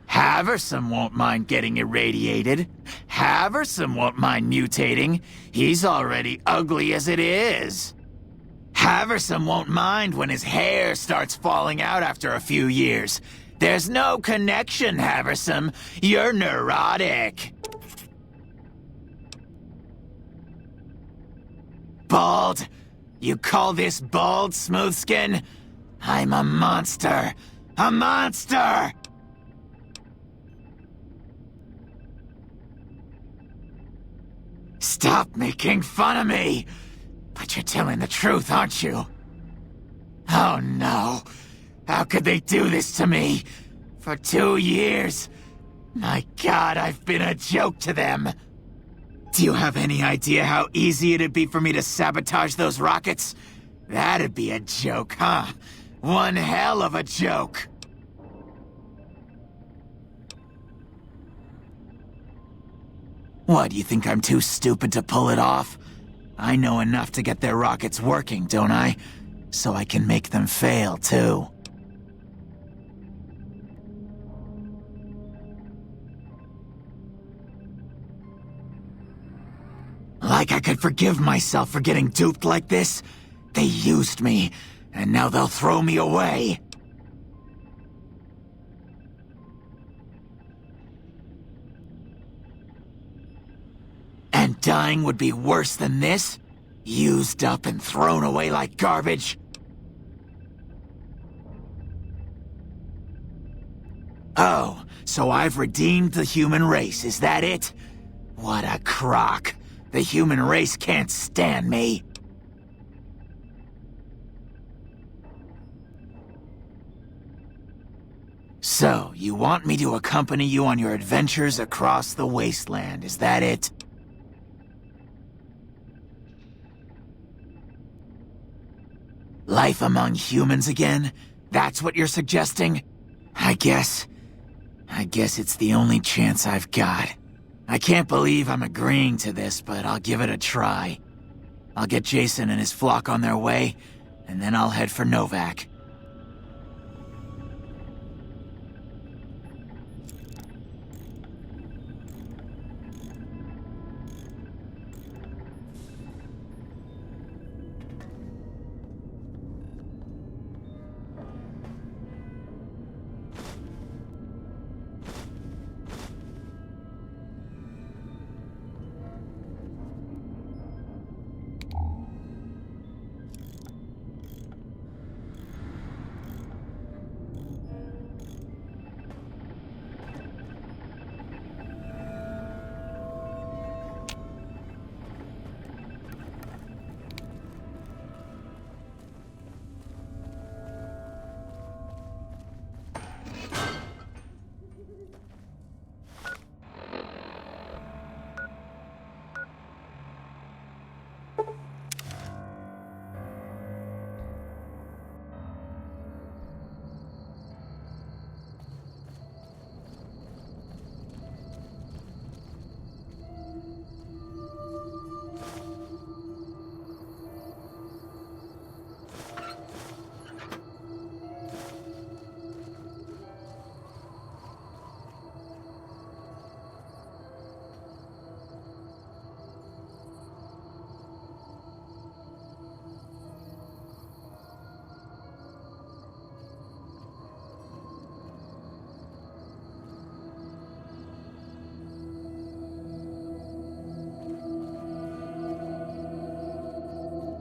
Haversam won't mind getting irradiated. Haversam won't mind mutating. He's already ugly as it is. Haversam won't mind when his hair starts falling out after a few years. There's no connection, Haversam. You're neurotic. Bald? You call this bald, Smoothskin? I'm a monster. A monster! Stop making fun of me! But you're telling the truth, aren't you? Oh no. How could they do this to me? For 2 years? My God, I've been a joke to them. Do you have any idea how easy it'd be for me to sabotage those rockets? That'd be a joke, huh? One hell of a joke. What, do you think I'm too stupid to pull it off? I know enough to get their rockets working, don't I? So I can make them fail, too. Like I could forgive myself for getting duped like this? They used me, and now they'll throw me away. And dying would be worse than this? Used up and thrown away like garbage? Oh, so I've redeemed the human race, is that it? What a crock. The human race can't stand me. So, you want me to accompany you on your adventures across the wasteland, is that it? Life among humans again? That's what you're suggesting? I guess it's the only chance I've got. I can't believe I'm agreeing to this, but I'll give it a try. I'll get Jason and his flock on their way, and then I'll head for Novac.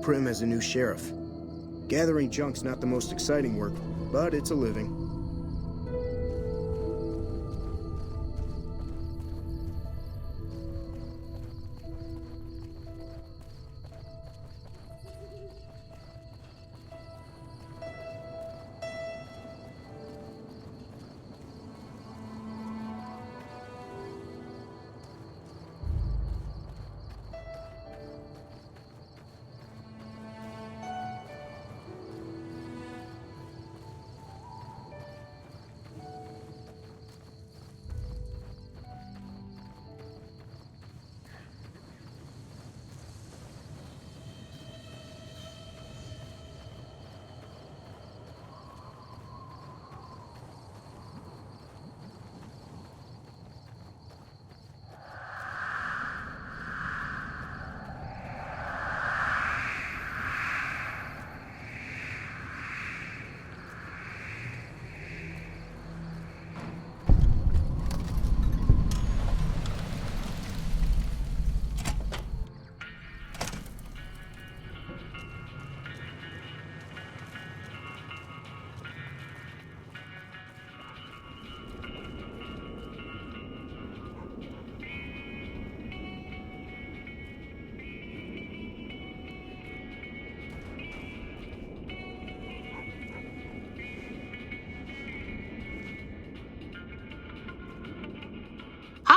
Prim as a new sheriff. Gathering junk's not the most exciting work, but it's a living.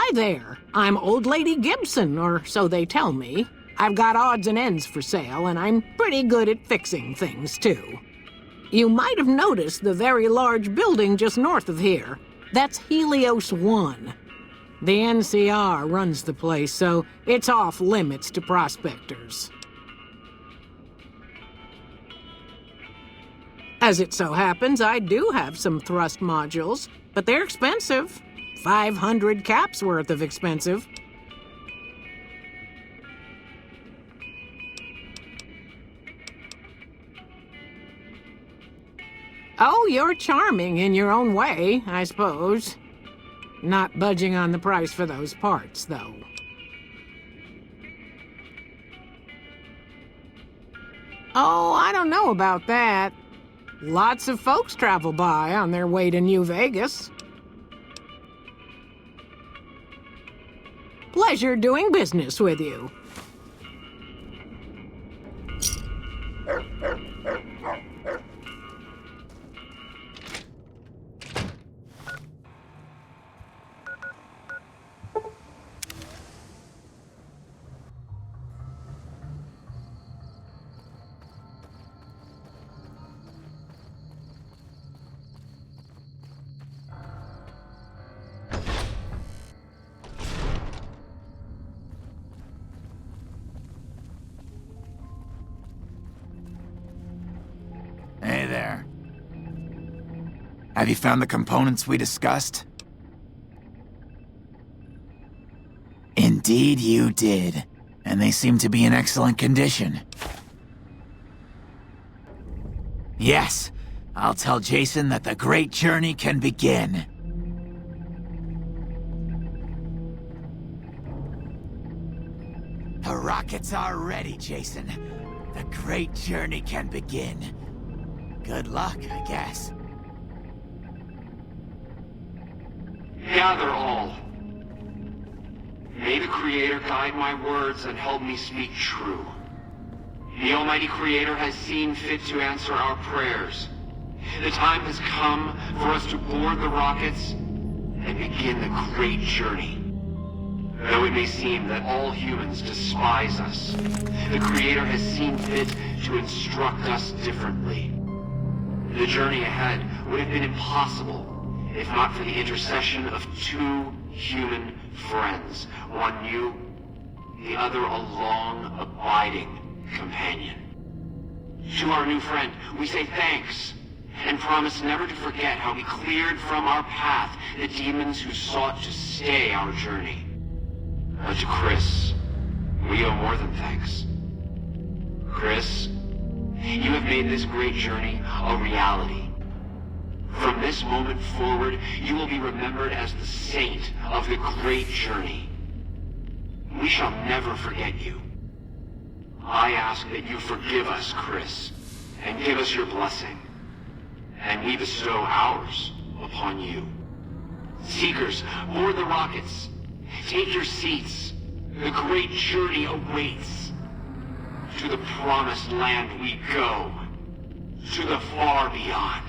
Hi there. I'm Old Lady Gibson, or so they tell me. I've got odds and ends for sale, and I'm pretty good at fixing things, too. You might have noticed the very large building just north of here. That's Helios 1. The NCR runs the place, so it's off limits to prospectors. As it so happens, I do have some thrust modules, but they're expensive. 500 caps worth of expensive. Oh, you're charming in your own way, I suppose. Not budging on the price for those parts, though. Oh, I don't know about that. Lots of folks travel by on their way to New Vegas. Pleasure doing business with you. there. Have you found the components we discussed? Indeed you did, and they seem to be in excellent condition. Yes, I'll tell Jason that the great journey can begin. The rockets are ready, Jason. The great journey can begin. Good luck, I guess. Gather all. May the Creator guide my words and help me speak true. The Almighty Creator has seen fit to answer our prayers. The time has come for us to board the rockets and begin the great journey. Though it may seem that all humans despise us, the Creator has seen fit to instruct us differently. The journey ahead would have been impossible if not for the intercession of two human friends, one new, the other a long, abiding companion. To our new friend, we say thanks, and promise never to forget how we cleared from our path the demons who sought to stay our journey. But to Chris, we owe more than thanks. Chris, you have made this great journey a reality. From this moment forward, you will be remembered as the saint of the great journey. We shall never forget you. I ask that you forgive us, Chris, and give us your blessing. And we bestow ours upon you. Seekers, board the rockets. Take your seats. The great journey awaits. To the promised land we go. To the far beyond.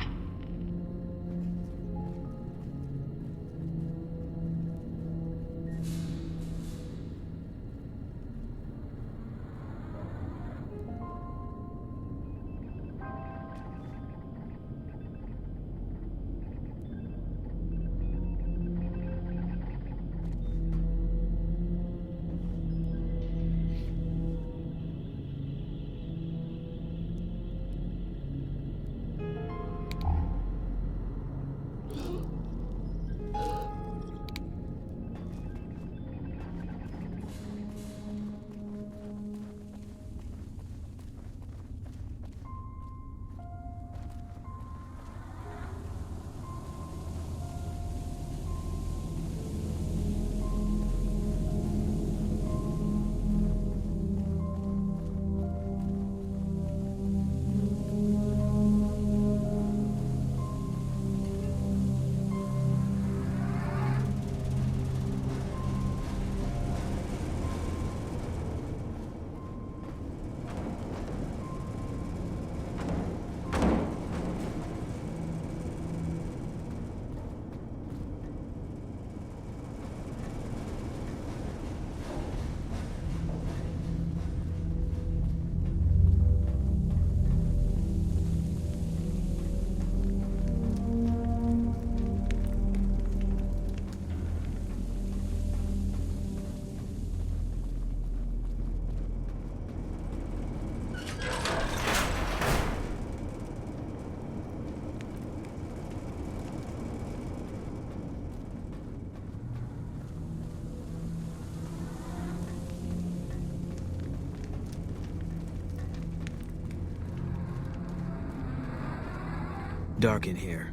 Dark in here.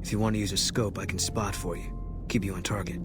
If you want to use a scope, I can spot for you. Keep you on target.